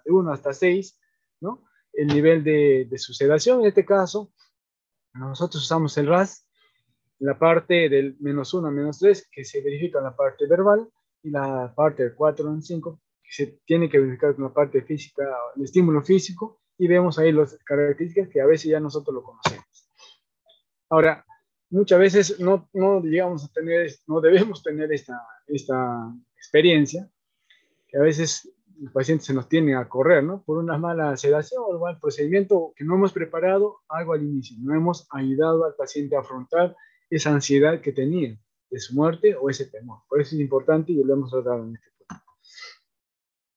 1 hasta 6, ¿no? El nivel de su sedación. En este caso, nosotros usamos el RAS, la parte del -1 a -3, que se verifica en la parte verbal, y la parte del 4 en 5, que se tiene que verificar con la parte física, el estímulo físico, y vemos ahí las características que a veces ya nosotros lo conocemos. Ahora, muchas veces no debemos tener esta experiencia, que a veces el paciente se nos tiene a correr, ¿no? Por una mala sedación o mal procedimiento que no hemos preparado algo al inicio, no hemos ayudado al paciente a afrontar esa ansiedad que tenía de su muerte o ese temor. Por eso es importante y lo hemos tratado en este punto.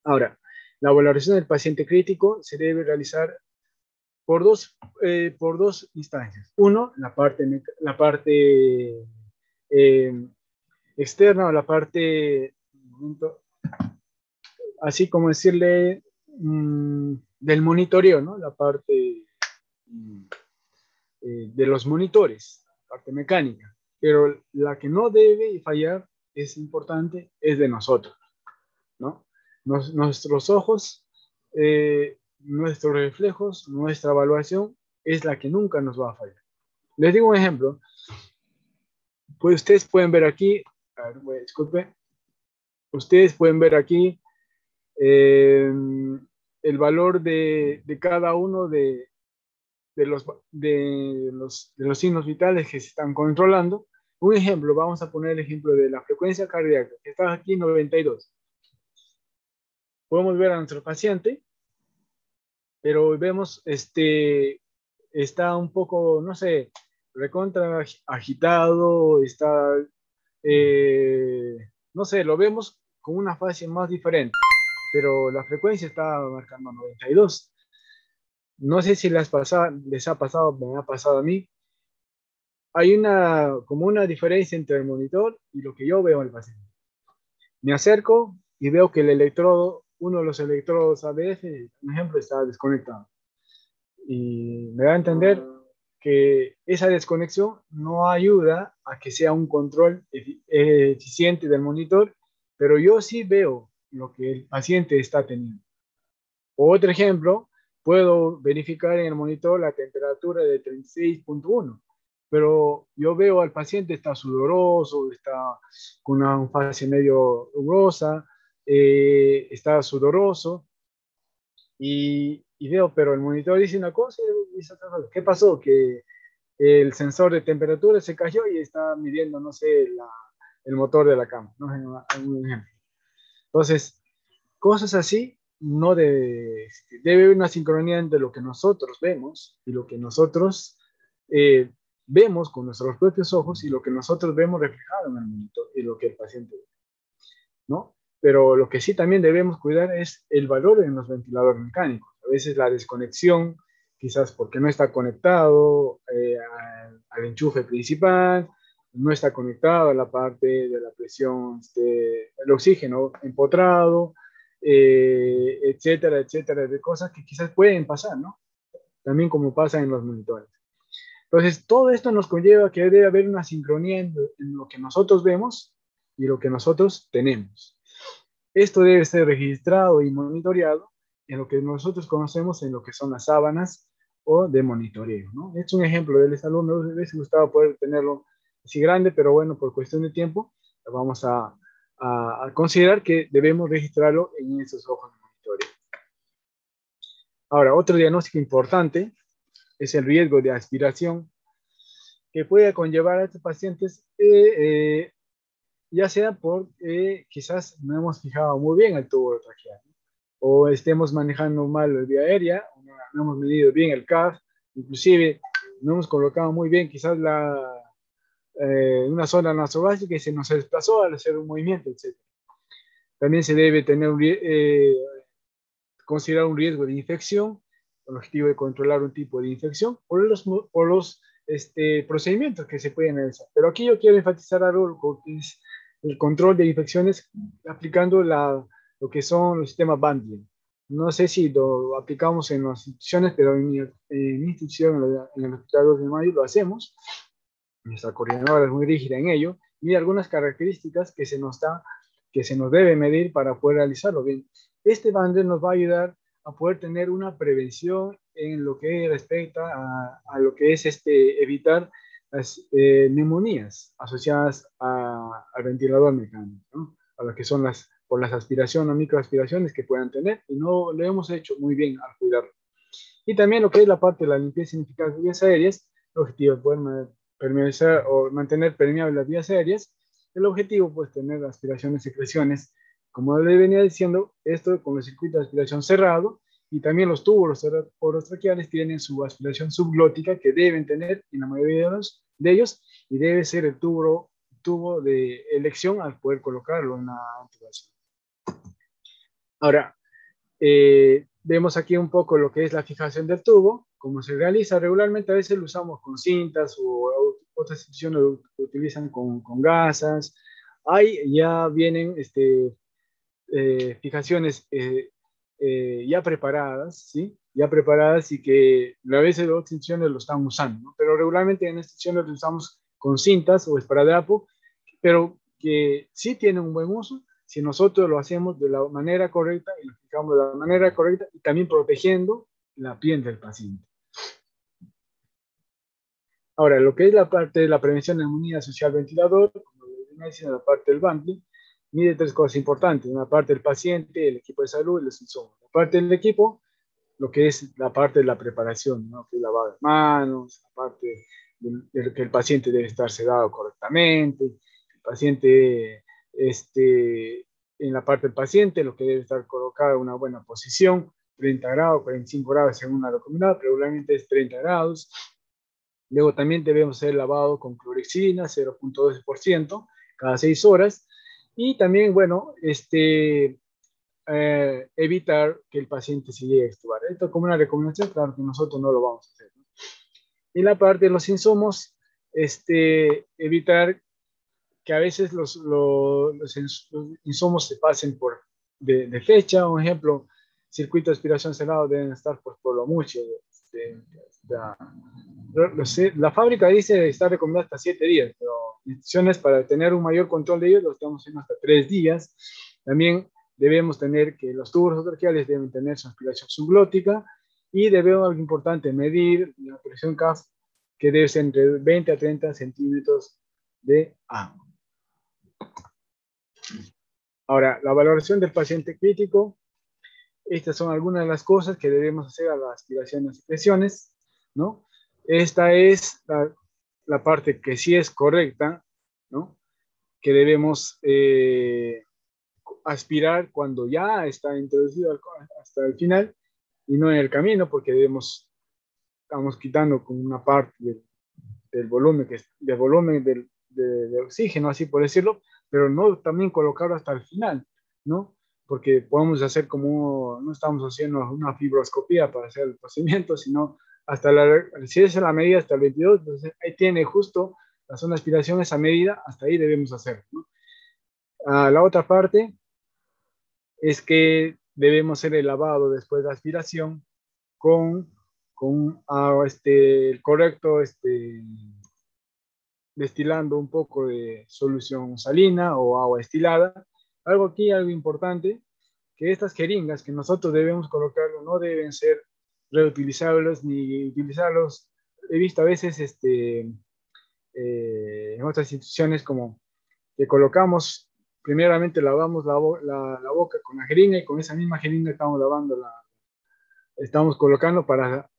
Ahora, la valoración del paciente crítico se debe realizar por dos instancias. Uno, la parte externa o la parte, así como decirle, del monitoreo, ¿no? La parte de los monitores, parte mecánica. Pero la que no debe fallar, es importante, es de nosotros, ¿no? Nuestros ojos, nuestros reflejos, nuestra evaluación es la que nunca nos va a fallar. Les digo un ejemplo. Pues ustedes pueden ver aquí, a ver, disculpe, ustedes pueden ver aquí el valor de cada uno de los signos vitales que se están controlando. Un ejemplo, vamos a poner el ejemplo de la frecuencia cardíaca, que está aquí 92. Podemos ver a nuestro paciente, pero vemos, está un poco, no sé, recontra agitado, está, no sé, lo vemos con una fase más diferente, pero la frecuencia está marcando 92. No sé si les ha pasado, me ha pasado a mí. Hay como una diferencia entre el monitor y lo que yo veo en el paciente. Me acerco y veo que el electrodo, uno de los electrodos ABF, por ejemplo, está desconectado. Y me da a entender que esa desconexión no ayuda a que sea un control eficiente del monitor, pero yo sí veo lo que el paciente está teniendo. Otro ejemplo, puedo verificar en el monitor la temperatura de 36.1, pero yo veo al paciente está sudoroso, está con una fase medio rugosa, está sudoroso, y veo, pero el monitor dice una cosa y dice otra cosa. ¿Qué pasó? Que el sensor de temperatura se cayó y está midiendo, no sé, el motor de la cama, ¿no? Un ejemplo. Entonces, cosas así, no debe haber una sincronía entre lo que nosotros vemos y lo que nosotros vemos con nuestros propios ojos y lo que nosotros vemos reflejado en el monitor y lo que el paciente ve, ¿no? Pero lo que sí también debemos cuidar es el valor en los ventiladores mecánicos. A veces la desconexión, quizás porque no está conectado al enchufe principal, no está conectado a la parte de la presión, el oxígeno empotrado, etcétera, etcétera, de cosas que quizás pueden pasar, ¿no? También como pasa en los monitores. Entonces, todo esto nos conlleva que debe haber una sincronía en lo que nosotros vemos y lo que nosotros tenemos. Esto debe ser registrado y monitoreado en lo que nosotros conocemos en lo que son las sábanas o de monitoreo, ¿no? Es un ejemplo del salud, me hubiese gustado poder tenerlo así grande, pero bueno, por cuestión de tiempo, vamos a considerar que debemos registrarlo en esos ojos de monitoreo. Ahora, otro diagnóstico importante es el riesgo de aspiración que puede conllevar a estos pacientes, ya sea porque quizás no hemos fijado muy bien el tubo traqueal, ¿no? O estemos manejando mal la vía aérea, no hemos medido bien el CAF, inclusive no hemos colocado muy bien quizás una zona nasogástrica y se nos desplazó al hacer un movimiento, etc. También se debe tener considerar un riesgo de infección, con el objetivo de controlar un tipo de infección, por los procedimientos que se pueden realizar. Pero aquí yo quiero enfatizar algo que es el control de infecciones aplicando lo que son los sistemas Bandling. No sé si lo aplicamos en las instituciones, pero en mi institución, en el Hospital 2 de Mayo, lo hacemos. Nuestra coordinadora es muy rígida en ello, y algunas características que se nos debe medir para poder realizarlo bien. Este Bandling nos va a ayudar a poder tener una prevención en lo que respecta a lo que es evitar las neumonías asociadas al ventilador mecánico, ¿no? A lo que son por las aspiraciones o microaspiraciones que puedan tener, y no lo hemos hecho muy bien al cuidarlo. Y también lo que es la parte de la limpieza ineficaz de vías aéreas, el objetivo es poder permanecer o mantener permeables las vías aéreas. El objetivo, pues, tener aspiraciones, secreciones Como le venía diciendo, esto con el circuito de aspiración cerrado, y también los tubos orotraqueales tienen su aspiración subglótica que deben tener en la mayoría de ellos, y debe ser el tubo de elección al poder colocarlo en la intubación. Ahora, vemos aquí un poco lo que es la fijación del tubo, cómo se realiza regularmente. A veces lo usamos con cintas o otras instituciones lo utilizan con gasas. Ahí ya vienen fijaciones ya preparadas, ¿sí? Ya preparadas y que a veces las instituciones lo están usando, ¿no? Pero regularmente en instituciones lo usamos con cintas o esparadrapo, pero que sí tienen un buen uso si nosotros lo hacemos de la manera correcta y lo fijamos de la manera correcta y también protegiendo la piel del paciente. Ahora, lo que es la parte de la prevención de neumonía asociada al ventilador, como le decía, la parte del BANPLI, mide tres cosas importantes: una parte del paciente, el equipo de salud y los insumos. La parte del equipo, lo que es la parte de la preparación, ¿no? Que es lavado de manos, la parte de que el paciente debe estar sedado correctamente, el paciente, en la parte del paciente, lo que debe estar colocado en una buena posición, 30 grados, 45 grados según la recomendada, pero regularmente es 30 grados. Luego también debemos hacer lavado con clorexidina, 0.12% cada 6 horas. Y también, bueno, evitar que el paciente se llegue a extubar. Esto como una recomendación, claro que nosotros no lo vamos a hacer, ¿no? Y la parte de los insumos, evitar que a veces los insumos se pasen de fecha. Un ejemplo, circuito de aspiración cerrado deben estar pues, por lo mucho. La fábrica dice está recomendada hasta 7 días, pero instituciones para tener un mayor control de ellos lo estamos haciendo hasta 3 días. También debemos tener que los tubos orotraqueales deben tener su aspiración subglótica y debemos, algo importante, medir la presión CAF, que debe ser entre 20 a 30 centímetros de agua. Ahora, la valoración del paciente crítico. Estas son algunas de las cosas que debemos hacer a la aspiración y secreciones, ¿no? Esta es la parte que sí es correcta, ¿no? Que debemos aspirar cuando ya está introducido hasta el final y no en el camino, porque estamos quitando con una parte del volumen, de oxígeno, así por decirlo, pero no también colocarlo hasta el final, ¿no? Porque podemos hacer no estamos haciendo una fibroscopía para hacer el procedimiento, sino si es la medida hasta el 22, entonces ahí tiene justo la zona de aspiración, esa medida, hasta ahí debemos hacerlo, ¿no? La otra parte es que debemos hacer el lavado después de la aspiración con el correcto, destilando un poco de solución salina o agua destilada. Algo importante, que estas jeringas que nosotros debemos colocarlo no deben ser reutilizables ni utilizarlos. He visto a veces en otras instituciones como que colocamos, primeramente lavamos la boca con la jeringa y con esa misma jeringa estamos colocando para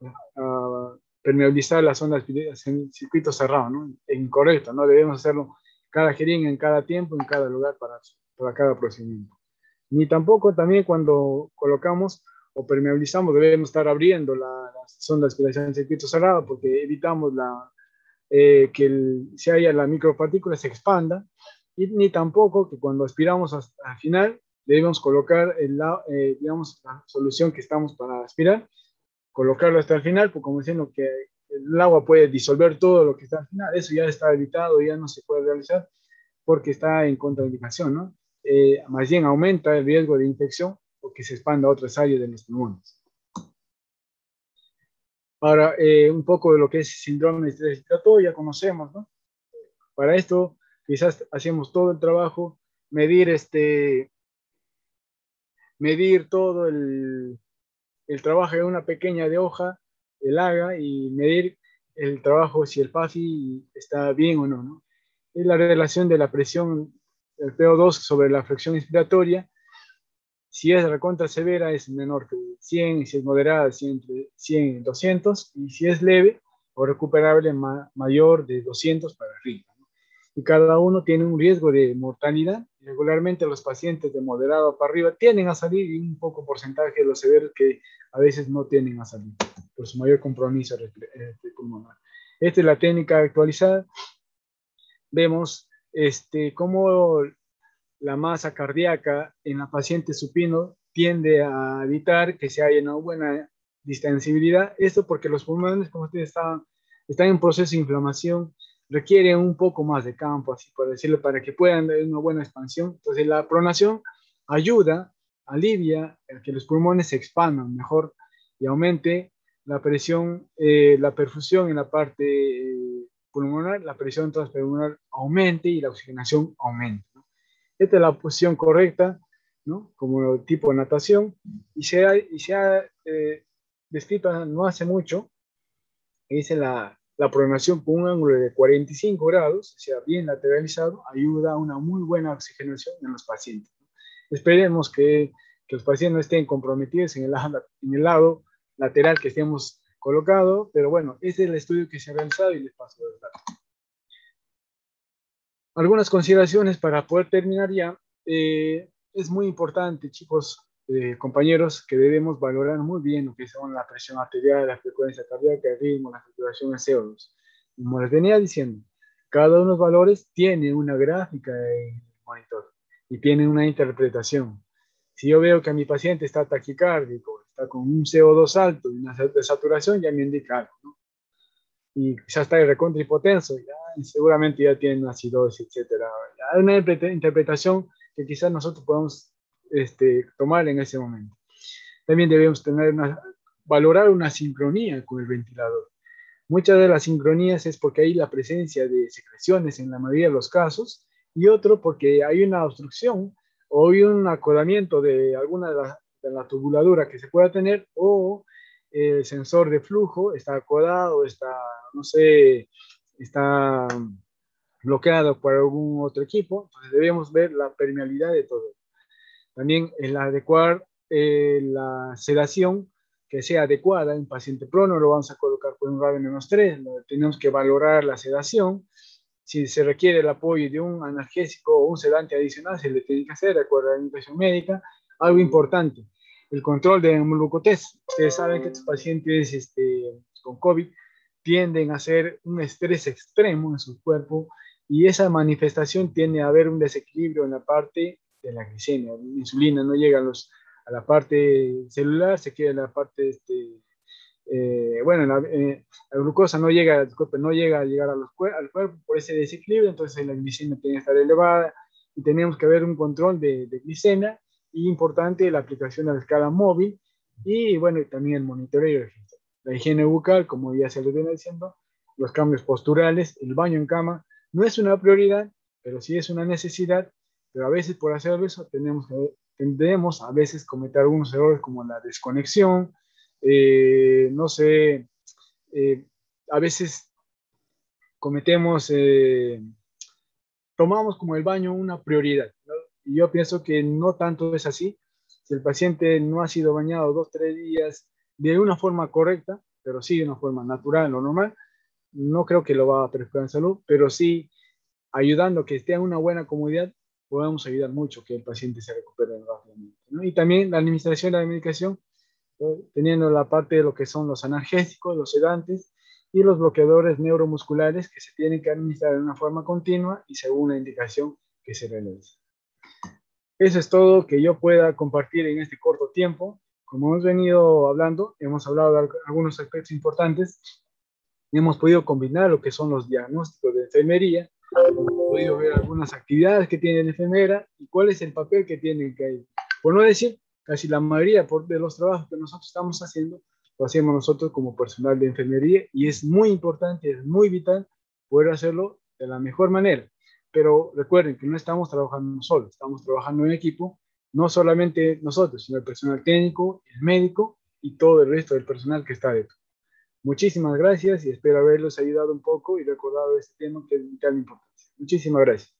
permeabilizar la zona en circuito cerrado, ¿no? Incorrecto, no debemos hacerlo cada jeringa en cada tiempo, en cada lugar para cada procedimiento. Ni tampoco también cuando colocamos o permeabilizamos debemos estar abriendo la zona de aspiración en circuito cerrado, porque evitamos si haya la micropartícula se expanda, y ni tampoco que cuando aspiramos al final debemos colocar digamos, la solución que estamos para aspirar, colocarlo hasta el final, porque como diciendo que el agua puede disolver todo lo que está al final. Eso ya está evitado, ya no se puede realizar porque está en contraindicación, ¿no? Más bien aumenta el riesgo de infección porque se expanda a otras áreas de los pulmones. Ahora, un poco de lo que es síndrome de estrés respiratorio, ya conocemos, ¿no? Para esto, quizás hacemos todo el trabajo, medir todo el trabajo de una pequeña de hoja, el AGA, y medir el trabajo si el PAFI está bien o no, ¿no? Es la relación de la presión del PO2 sobre la fricción inspiratoria. Si es recontra severa es menor que 100, y si es moderada entre 100 y 200, y si es leve o recuperable mayor de 200 para arriba, ¿no? Y cada uno tiene un riesgo de mortalidad regularmente los pacientes de moderado para arriba tienden a salir y un poco porcentaje de los severos que a veces no tienden a salir por su mayor compromiso pulmonar. Esta es la técnica actualizada. Vemos cómo la masa cardíaca en la paciente supino tiende a evitar que se haya una buena distensibilidad. Esto porque los pulmones, como ustedes están en proceso de inflamación, requieren un poco más de campo, así por decirlo, para que puedan dar una buena expansión. Entonces la pronación ayuda, alivia a que los pulmones se expandan mejor y aumente la presión, la perfusión en la parte pulmonar, la presión transpulmonar aumente y la oxigenación aumente, ¿no? Esta es la posición correcta, ¿no? Como tipo de natación, y se ha descrito no hace mucho, dice la pronación con un ángulo de 45 grados, o sea, bien lateralizado, ayuda a una muy buena oxigenación en los pacientes. Esperemos que los pacientes no estén comprometidos en el lado lateral que estemos colocado, pero bueno, este es el estudio que se ha realizado y les paso los datos. Algunas consideraciones para poder terminar ya. Es muy importante, chicos, compañeros, que debemos valorar muy bien lo que son la presión arterial, la frecuencia cardíaca, el ritmo, la saturación de CO2. Como les venía diciendo, cada uno de los valores tiene una gráfica en el monitor y tiene una interpretación. Si yo veo que a mi paciente está taquicárdico, está con un CO2 alto y una saturación, ya me indica algo, ¿no? Y ya está el recontra hipotenso, ya, seguramente ya tiene una acidosis, etcétera. Hay una interpretación que quizás nosotros podemos tomar en ese momento. También debemos valorar una sincronía con el ventilador. Muchas de las sincronías es porque hay la presencia de secreciones en la mayoría de los casos, y otro porque hay una obstrucción o hay un acodamiento de alguna de la tubuladura que se pueda tener, o el sensor de flujo está acodado, está, no sé, está bloqueado por algún otro equipo. Entonces debemos ver la permeabilidad de todo. También el adecuar la sedación que sea adecuada. En paciente prono lo vamos a colocar por un radio -3, tenemos que valorar la sedación. Si se requiere el apoyo de un analgésico o un sedante adicional, se le tiene que hacer de acuerdo a la indicación médica. Algo importante, el control de glucotés. Ustedes saben que estos pacientes con COVID tienden a hacer un estrés extremo en su cuerpo, y esa manifestación tiende a haber un desequilibrio en la parte de la glicemia. La insulina no llega a la parte celular, se queda en la parte la glucosa no llega, no llega a llegar al cuerpo por ese desequilibrio. Entonces la glicemia tiene que estar elevada y tenemos que ver un control de glicemia, y importante la aplicación de la escala móvil, y bueno, también el monitoreo y registro. La higiene bucal, como ya se les viene diciendo, los cambios posturales, el baño en cama, no es una prioridad, pero sí es una necesidad. Pero a veces por hacer eso tendemos a veces cometer algunos errores como la desconexión, no sé, a veces tomamos como el baño una prioridad, ¿no? Y yo pienso que no tanto es así. Si el paciente no ha sido bañado 2 o 3 días de una forma correcta, pero sí de una forma natural o normal, no creo que lo va a perjudicar en salud, pero sí ayudando a que esté en una buena comodidad, podemos ayudar mucho que el paciente se recupere rápidamente, ¿no? Y también la administración de la medicación, teniendo la parte de lo que son los analgésicos, los sedantes y los bloqueadores neuromusculares, que se tienen que administrar de una forma continua y según la indicación que se realiza. Eso es todo que yo pueda compartir en este corto tiempo. Como hemos venido hablando, hemos hablado de algunos aspectos importantes. Hemos podido combinar lo que son los diagnósticos de enfermería, hemos podido ver algunas actividades que tiene la enfermera y cuál es el papel que tienen que ir. Por no decir, casi la mayoría de los trabajos que nosotros estamos haciendo, lo hacemos nosotros como personal de enfermería, y es muy importante, es muy vital poder hacerlo de la mejor manera. Pero recuerden que no estamos trabajando solos, estamos trabajando en equipo, no solamente nosotros, sino el personal técnico, el médico y todo el resto del personal que está dentro. Muchísimas gracias y espero haberlos ayudado un poco y recordado este tema que es de vital importancia. Muchísimas gracias.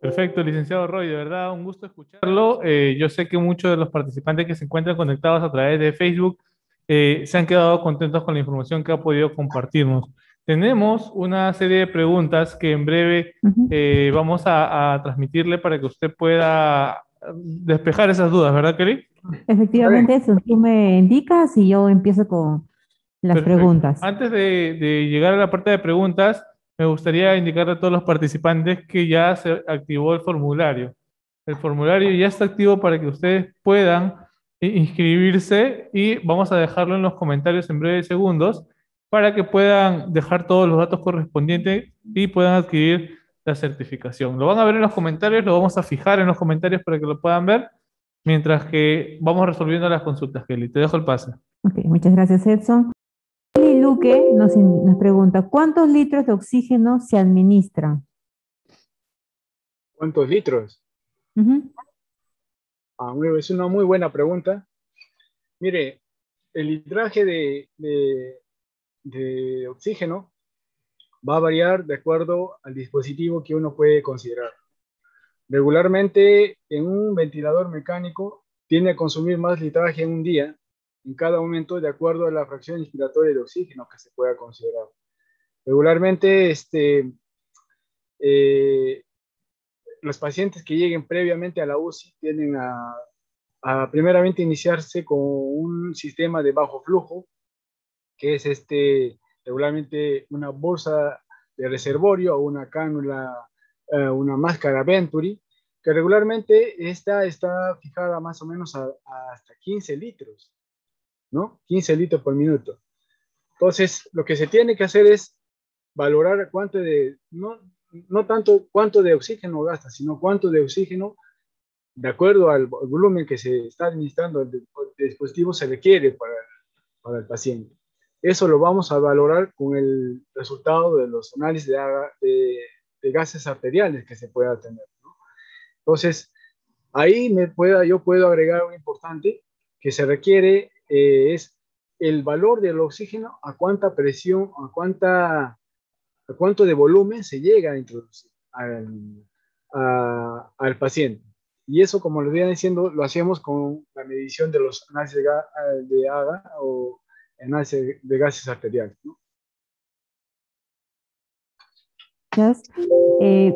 Perfecto, licenciado Roy, de verdad un gusto escucharlo. Yo sé que muchos de los participantes que se encuentran conectados a través de Facebook se han quedado contentos con la información que ha podido compartirnos. tenemos una serie de preguntas que en breve vamos a transmitirle para que usted pueda despejar esas dudas, ¿verdad, Kelly? Efectivamente, eso. Tú me indicas y yo empiezo con las Perfecto. preguntas. Antes de llegar a la parte de preguntas, me gustaría indicarle a todos los participantes que ya se activó el formulario. El formulario ya está activo para que ustedes puedan inscribirse y vamos a dejarlo en los comentarios en breves segundos para que puedan dejar todos los datos correspondientes y puedan adquirir la certificación. Lo van a ver en los comentarios, lo vamos a fijar en los comentarios para que lo puedan ver, mientras que vamos resolviendo las consultas, Kelly. Te dejo el pase. Ok, muchas gracias, Edson. Kelly Luque nos pregunta, ¿cuántos litros de oxígeno se administran? ¿Cuántos litros? Es una muy buena pregunta. Mire, el litraje de oxígeno va a variar de acuerdo al dispositivo que uno puede considerar. Regularmente, en un ventilador mecánico, tiende a consumir más litraje en un día, en cada momento, de acuerdo a la fracción inspiratoria de oxígeno que se pueda considerar. Regularmente, los pacientes que lleguen previamente a la UCI tienden a primeramente iniciarse con un sistema de bajo flujo, que es regularmente una bolsa de reservorio o una cánula, una máscara Venturi, que regularmente está fijada más o menos hasta 15 litros, ¿no? 15 litros por minuto. Entonces, lo que se tiene que hacer es valorar no tanto cuánto de oxígeno gasta, sino cuánto de oxígeno, de acuerdo al volumen que se está administrando el dispositivo, se requiere para el paciente. Eso lo vamos a valorar con el resultado de los análisis de gases arteriales que se pueda tener, ¿no? Entonces, ahí yo puedo agregar algo importante que se requiere, es el valor del oxígeno, a cuánta presión, a cuánto de volumen se llega a introducir al paciente. Y eso, como les venía diciendo, lo hacemos con la medición de los análisis de AGA o análisis de gases arteriales, ¿no? Gracias.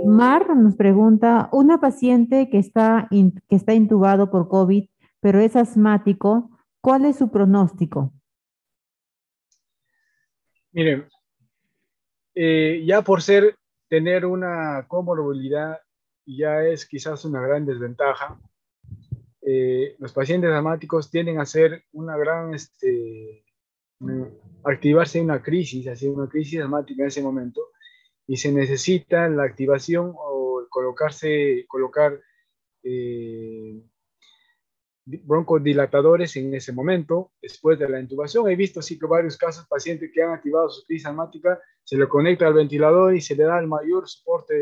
Mar nos pregunta, una paciente que está intubado por COVID, pero es asmático, ¿cuál es su pronóstico? Miren, ya por tener una comorbilidad, ya es quizás una gran desventaja. Los pacientes asmáticos tienden a hacer una gran, activarse en una crisis asmática en ese momento, y se necesita la activación o colocar broncodilatadores en ese momento, después de la intubación. He visto sí que varios casos, pacientes que han activado su crisis asmática, se le conecta al ventilador y se le da el mayor soporte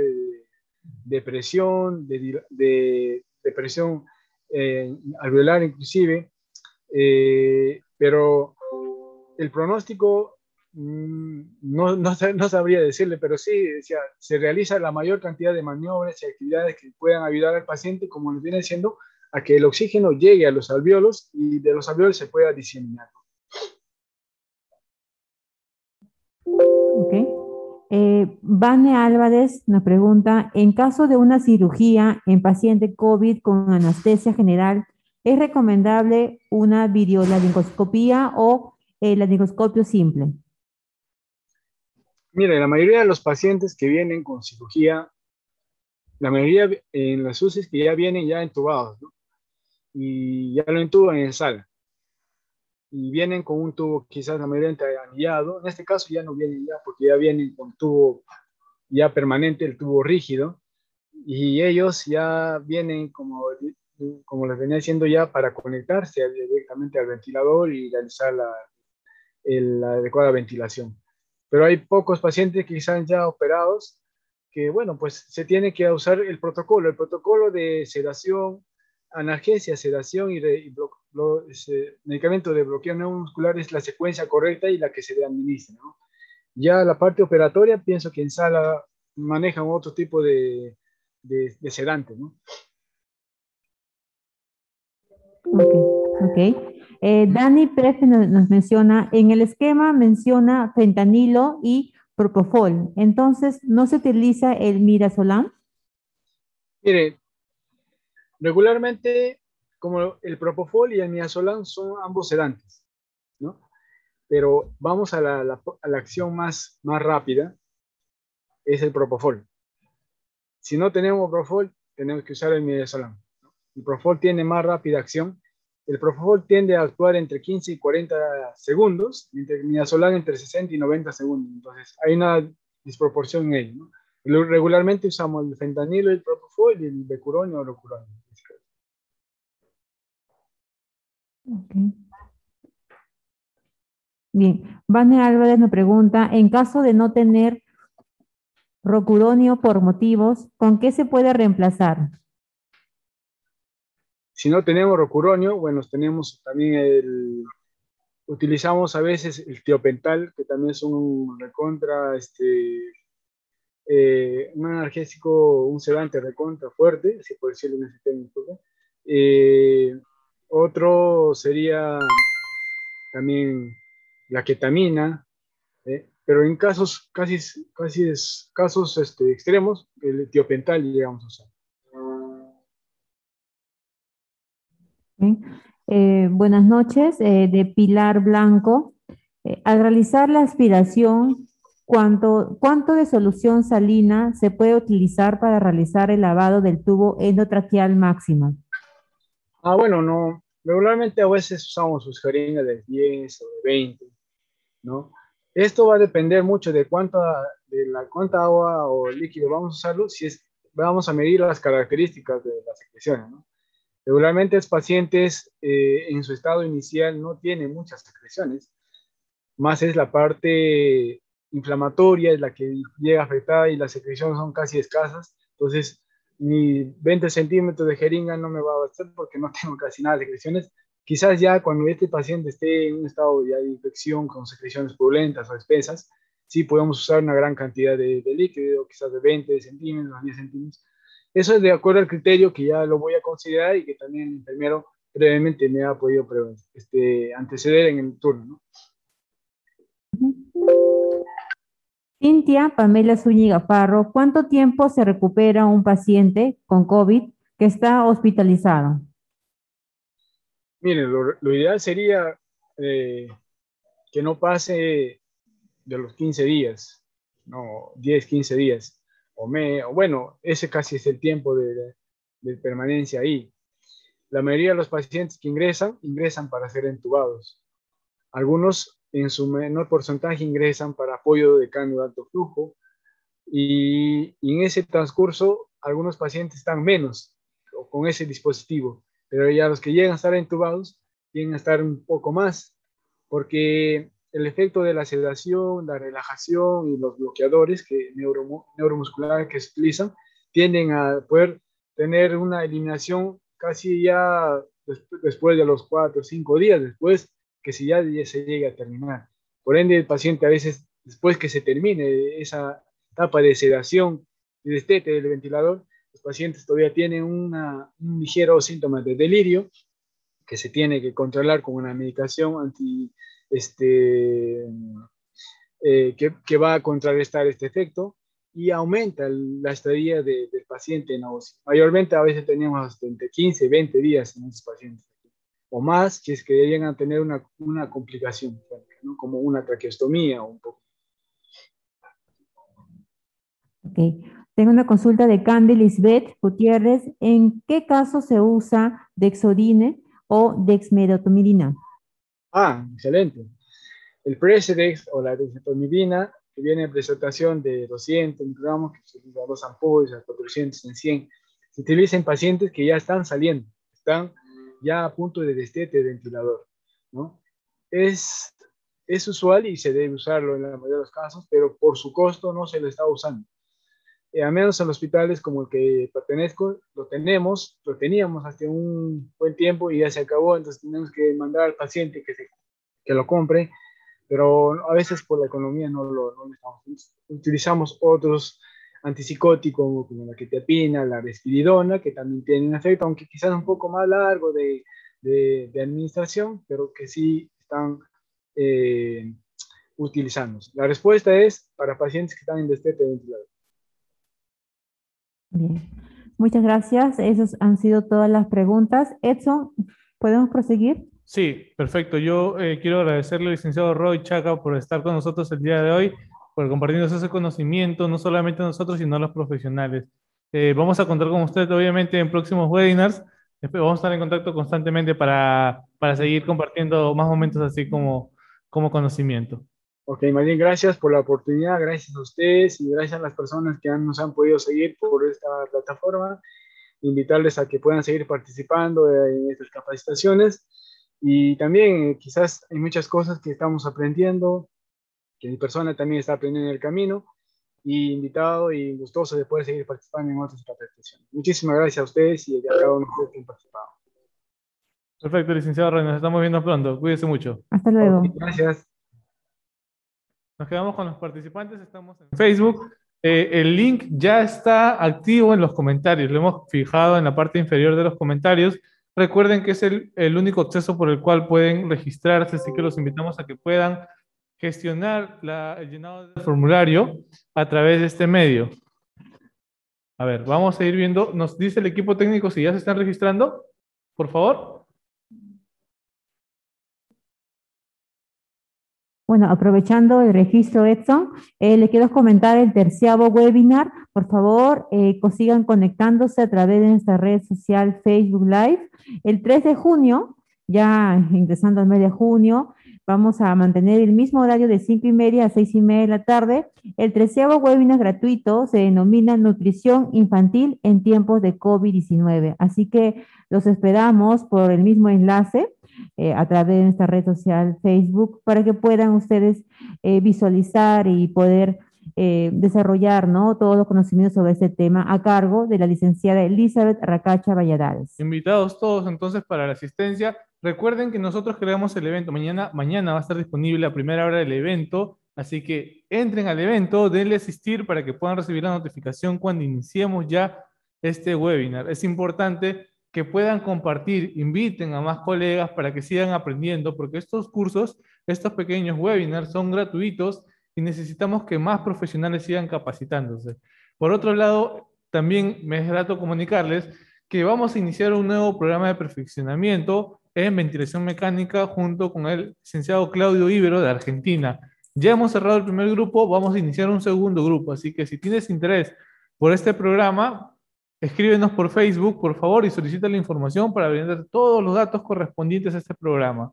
de presión, de presión alveolar inclusive, pero el pronóstico no sabría decirle, pero sí, o sea, se realiza la mayor cantidad de maniobras y actividades que puedan ayudar al paciente, como les viene diciendo, a que el oxígeno llegue a los alvéolos y de los alvéolos se pueda diseminar. Ok. Vane Álvarez nos pregunta, en caso de una cirugía en paciente COVID con anestesia general, ¿es recomendable una videolaringoscopía o laringoscopio simple? Mire, la mayoría de los pacientes que vienen con cirugía, la mayoría en las UCIs que ya vienen ya entubados, ¿no? Y ya lo intuban en sala. Y vienen con un tubo, quizás la mayoría anillado. En este caso ya no vienen ya, porque ya vienen con tubo ya permanente, el tubo rígido. Y ellos ya vienen, como les venía diciendo, ya para conectarse directamente al ventilador y realizar la adecuada ventilación. Pero hay pocos pacientes que quizás ya operados que, bueno, pues se tiene que usar el protocolo de sedación, analgesia, sedación y medicamento de bloqueo neuromuscular es la secuencia correcta y la que se le administra, ¿no? Ya la parte operatoria, pienso que en sala manejan otro tipo de sedante, ¿no? Ok. Dani Pérez nos menciona, en el esquema menciona fentanilo y Propofol. Entonces, ¿no se utiliza el midazolam? Mire, regularmente, como el propofol y el midazolam son ambos sedantes, ¿no? Pero vamos a la acción más rápida, es el propofol. Si no tenemos propofol, tenemos que usar el midazolam. El propofol tiene más rápida acción. El propofol tiende a actuar entre 15 y 40 segundos, mientras el midazolam entre 60 y 90 segundos. Entonces, hay una disproporción en ello, ¿no? Regularmente usamos el fentanilo, el propofol y el becuronio o locuronio. Ok. Bien, Vane Álvarez nos pregunta, en caso de no tener rocuronio por motivos, ¿con qué se puede reemplazar? Si no tenemos rocuronio, bueno, tenemos también utilizamos a veces el tiopental, que también es un recontra, un analgésico, un sedante recontra fuerte, así por decirlo en ese término. Otro sería también la ketamina, pero en casos casos extremos, el tiopental llegamos a usar. Bien. Buenas noches, de Pilar Blanco. Al realizar la aspiración, ¿cuánto de solución salina se puede utilizar para realizar el lavado del tubo endotraqueal máximo? Bueno, no, regularmente a veces usamos sus jeringas de 10 o de 20, ¿no? Esto va a depender mucho de cuánta agua o líquido vamos a usarlo, vamos a medir las características de las secreciones, ¿no? Regularmente los pacientes en su estado inicial no tienen muchas secreciones, más es la parte inflamatoria, es la que llega afectada y las secreciones son casi escasas. Entonces, ni 20 centímetros de jeringa no me va a bastar porque no tengo casi nada de secreciones. Quizás ya cuando este paciente esté en un estado ya de infección con secreciones purulentas o espesas, sí podemos usar una gran cantidad de líquido, quizás de 20 centímetros, 10 centímetros. Eso es de acuerdo al criterio que ya lo voy a considerar y que también el enfermero previamente me ha podido anteceder en el turno, ¿no? Cintia Pamela Zúñiga Parro, ¿cuánto tiempo se recupera un paciente con COVID que está hospitalizado? Miren, lo ideal sería que no pase de los 15 días, no, 10, 15 días, o bueno, ese casi es el tiempo de permanencia ahí. La mayoría de los pacientes que ingresan para ser entubados. Algunos, en su menor porcentaje, ingresan para apoyo de cambio de alto flujo, y en ese transcurso, algunos pacientes están menos con ese dispositivo, pero ya los que llegan a estar entubados, tienen a estar un poco más, porque el efecto de la sedación, la relajación y los bloqueadores neuromusculares que se utilizan tienden a poder tener una eliminación casi ya después de los 4 o 5 días, después que si ya se llegue a terminar. Por ende, el paciente a veces, después que se termine esa etapa de sedación y destete del ventilador, los pacientes todavía tienen un ligero síntoma de delirio que se tiene que controlar con una medicación que va a contrarrestar este efecto y aumenta la estadía del paciente en la UCI. Mayormente a veces tenemos hasta entre 15, 20 días en estos pacientes, o más si es que llegan a tener una complicación, ¿no? Como una traqueostomía o un poco. Ok. Tengo una consulta de Candy Lisbeth Gutiérrez. ¿En qué caso se usa Dexodine o dexmedetomidina? Excelente. El Precedex o la dexmedetomidina, que viene en presentación de 200 microgramos, que se utiliza 2 ampollas, hasta 400 en 100, se utiliza en pacientes que ya están saliendo, están ya a punto de destete de ventilador, ¿no? Es usual y se debe usarlo en la mayoría de los casos, pero por su costo no se lo está usando. Al menos en los hospitales como el que pertenezco, lo teníamos hasta un buen tiempo y ya se acabó, entonces tenemos que mandar al paciente que lo compre, pero a veces por la economía no estamos. Utilizamos otros antipsicóticos como la quetiapina, la risperidona, que también tienen efecto, aunque quizás un poco más largo de administración, pero que sí están utilizándose? La respuesta es para pacientes que están en destete de ventilador. Bien, muchas gracias. Esas han sido todas las preguntas. Edson, ¿podemos proseguir? Sí, perfecto. Yo quiero agradecerle al licenciado Roy Chaca por estar con nosotros el día de hoy, por compartirnos ese conocimiento, no solamente a nosotros, sino a los profesionales. Vamos a contar con usted, obviamente, en próximos webinars. Vamos a estar en contacto constantemente para seguir compartiendo más momentos así como conocimiento. Ok, más bien gracias por la oportunidad, gracias a ustedes y gracias a las personas que nos han podido seguir por esta plataforma. Invitarles a que puedan seguir participando en estas capacitaciones. Y también quizás hay muchas cosas que estamos aprendiendo, que mi persona también está aprendiendo en el camino, y invitado y gustoso de poder seguir participando en otras capacitaciones. Muchísimas gracias a ustedes y a cada uno de ustedes que han participado. Perfecto, licenciado Roy, nos estamos viendo pronto. Cuídese mucho. Hasta luego. Ok, gracias. Nos quedamos con los participantes, estamos en Facebook. El link ya está activo en los comentarios, lo hemos fijado en la parte inferior de los comentarios. Recuerden que es el único acceso por el cual pueden registrarse, así que los invitamos a que puedan gestionar el llenado del formulario a través de este medio. A ver, vamos a ir viendo. Nos dice el equipo técnico si ya se están registrando, por favor. Bueno, aprovechando el registro, Edson, le quiero comentar el 13º webinar. Por favor, sigan conectándose a través de nuestra red social Facebook Live. El 3 de junio, ya ingresando al mes de junio, vamos a mantener el mismo horario de 5:30 a 6:30 de la tarde. El 13º webinar gratuito se denomina Nutrición Infantil en tiempos de COVID-19. Así que los esperamos por el mismo enlace a través de nuestra red social Facebook para que puedan ustedes visualizar y poder desarrollar, ¿no?, todos los conocimientos sobre este tema a cargo de la licenciada Elizabeth Racacha Valladares. Invitados todos entonces para la asistencia. Recuerden que nosotros creamos el evento. Mañana va a estar disponible a primera hora del evento, así que entren al evento, denle asistir para que puedan recibir la notificación cuando iniciemos ya este webinar. Es importante que puedan compartir, inviten a más colegas para que sigan aprendiendo, porque estos cursos, estos pequeños webinars son gratuitos y necesitamos que más profesionales sigan capacitándose. Por otro lado, también me es grato comunicarles que vamos a iniciar un nuevo programa de perfeccionamiento en ventilación mecánica junto con el licenciado Claudio Ibero de Argentina. Ya hemos cerrado el primer grupo, vamos a iniciar un segundo grupo, así que si tienes interés por este programa, escríbenos por Facebook, por favor, y solicita la información para brindar todos los datos correspondientes a este programa.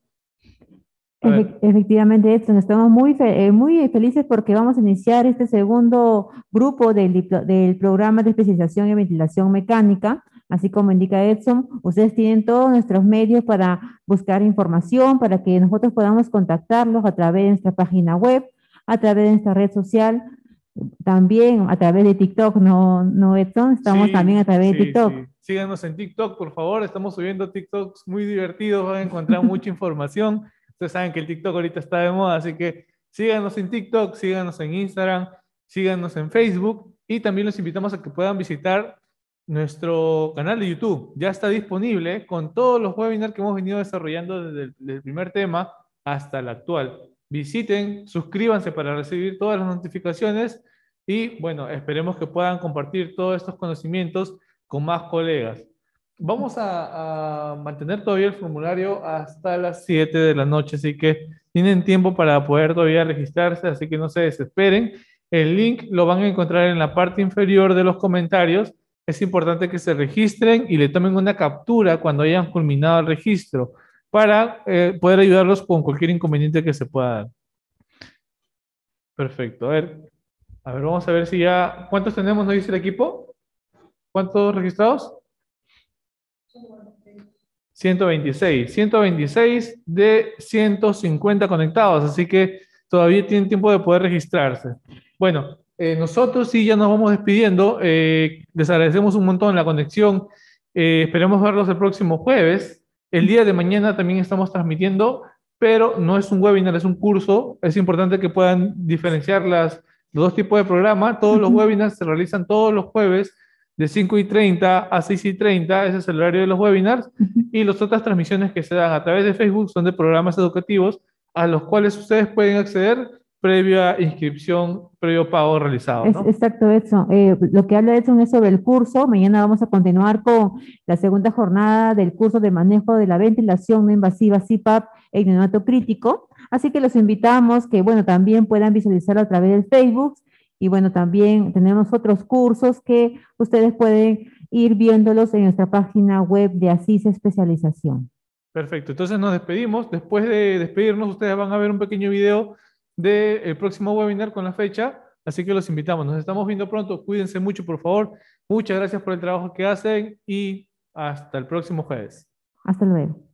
Efectivamente, Edson, estamos muy felices porque vamos a iniciar este segundo grupo del programa de especialización en ventilación mecánica. Así como indica Edson, ustedes tienen todos nuestros medios para buscar información, para que nosotros podamos contactarlos a través de nuestra página web, a través de nuestra red social, también a través de TikTok, ¿no, Edson? Estamos también a través de TikTok. Sí. Síganos en TikTok, por favor. Estamos subiendo TikToks muy divertidos, van a encontrar mucha información. Ustedes saben que el TikTok ahorita está de moda, así que síganos en TikTok, síganos en Instagram, síganos en Facebook y también los invitamos a que puedan visitar nuestro canal de YouTube. Ya está disponible con todos los webinars que hemos venido desarrollando desde el primer tema hasta el actual. Visiten, suscríbanse para recibir todas las notificaciones y, bueno, esperemos que puedan compartir todos estos conocimientos con más colegas. Vamos a mantener todavía el formulario hasta las 7 de la noche, así que tienen tiempo para poder todavía registrarse, así que no se desesperen. El link lo van a encontrar en la parte inferior de los comentarios. Es importante que se registren y le tomen una captura cuando hayan culminado el registro para poder ayudarlos con cualquier inconveniente que se pueda dar. Perfecto. A ver, vamos a ver si ya... ¿Cuántos tenemos, nos dice el equipo? ¿Cuántos registrados? 126. 126 de 150 conectados, así que todavía tienen tiempo de poder registrarse. Bueno, nosotros sí ya nos vamos despidiendo. Les agradecemos un montón la conexión. Esperemos verlos el próximo jueves. El día de mañana también estamos transmitiendo, pero no es un webinar, es un curso. Es importante que puedan diferenciar los dos tipos de programa. Todos los webinars se realizan todos los jueves de 5:30 a 6:30, ese es el horario de los webinars, y las otras transmisiones que se dan a través de Facebook son de programas educativos a los cuales ustedes pueden acceder previa inscripción, previo pago realizado, ¿no? Exacto, Edson. Lo que habla Edson es sobre el curso. Mañana vamos a continuar con la segunda jornada del curso de manejo de la ventilación no invasiva CPAP en neonato crítico. Así que los invitamos que, bueno, también puedan visualizarlo a través del Facebook. Y bueno, también tenemos otros cursos que ustedes pueden ir viéndolos en nuestra página web de Asís Especialización. Perfecto, entonces nos despedimos. Después de despedirnos, ustedes van a ver un pequeño video del próximo webinar con la fecha, así que los invitamos. Nos estamos viendo pronto, cuídense mucho, por favor. Muchas gracias por el trabajo que hacen y hasta el próximo jueves. Hasta luego.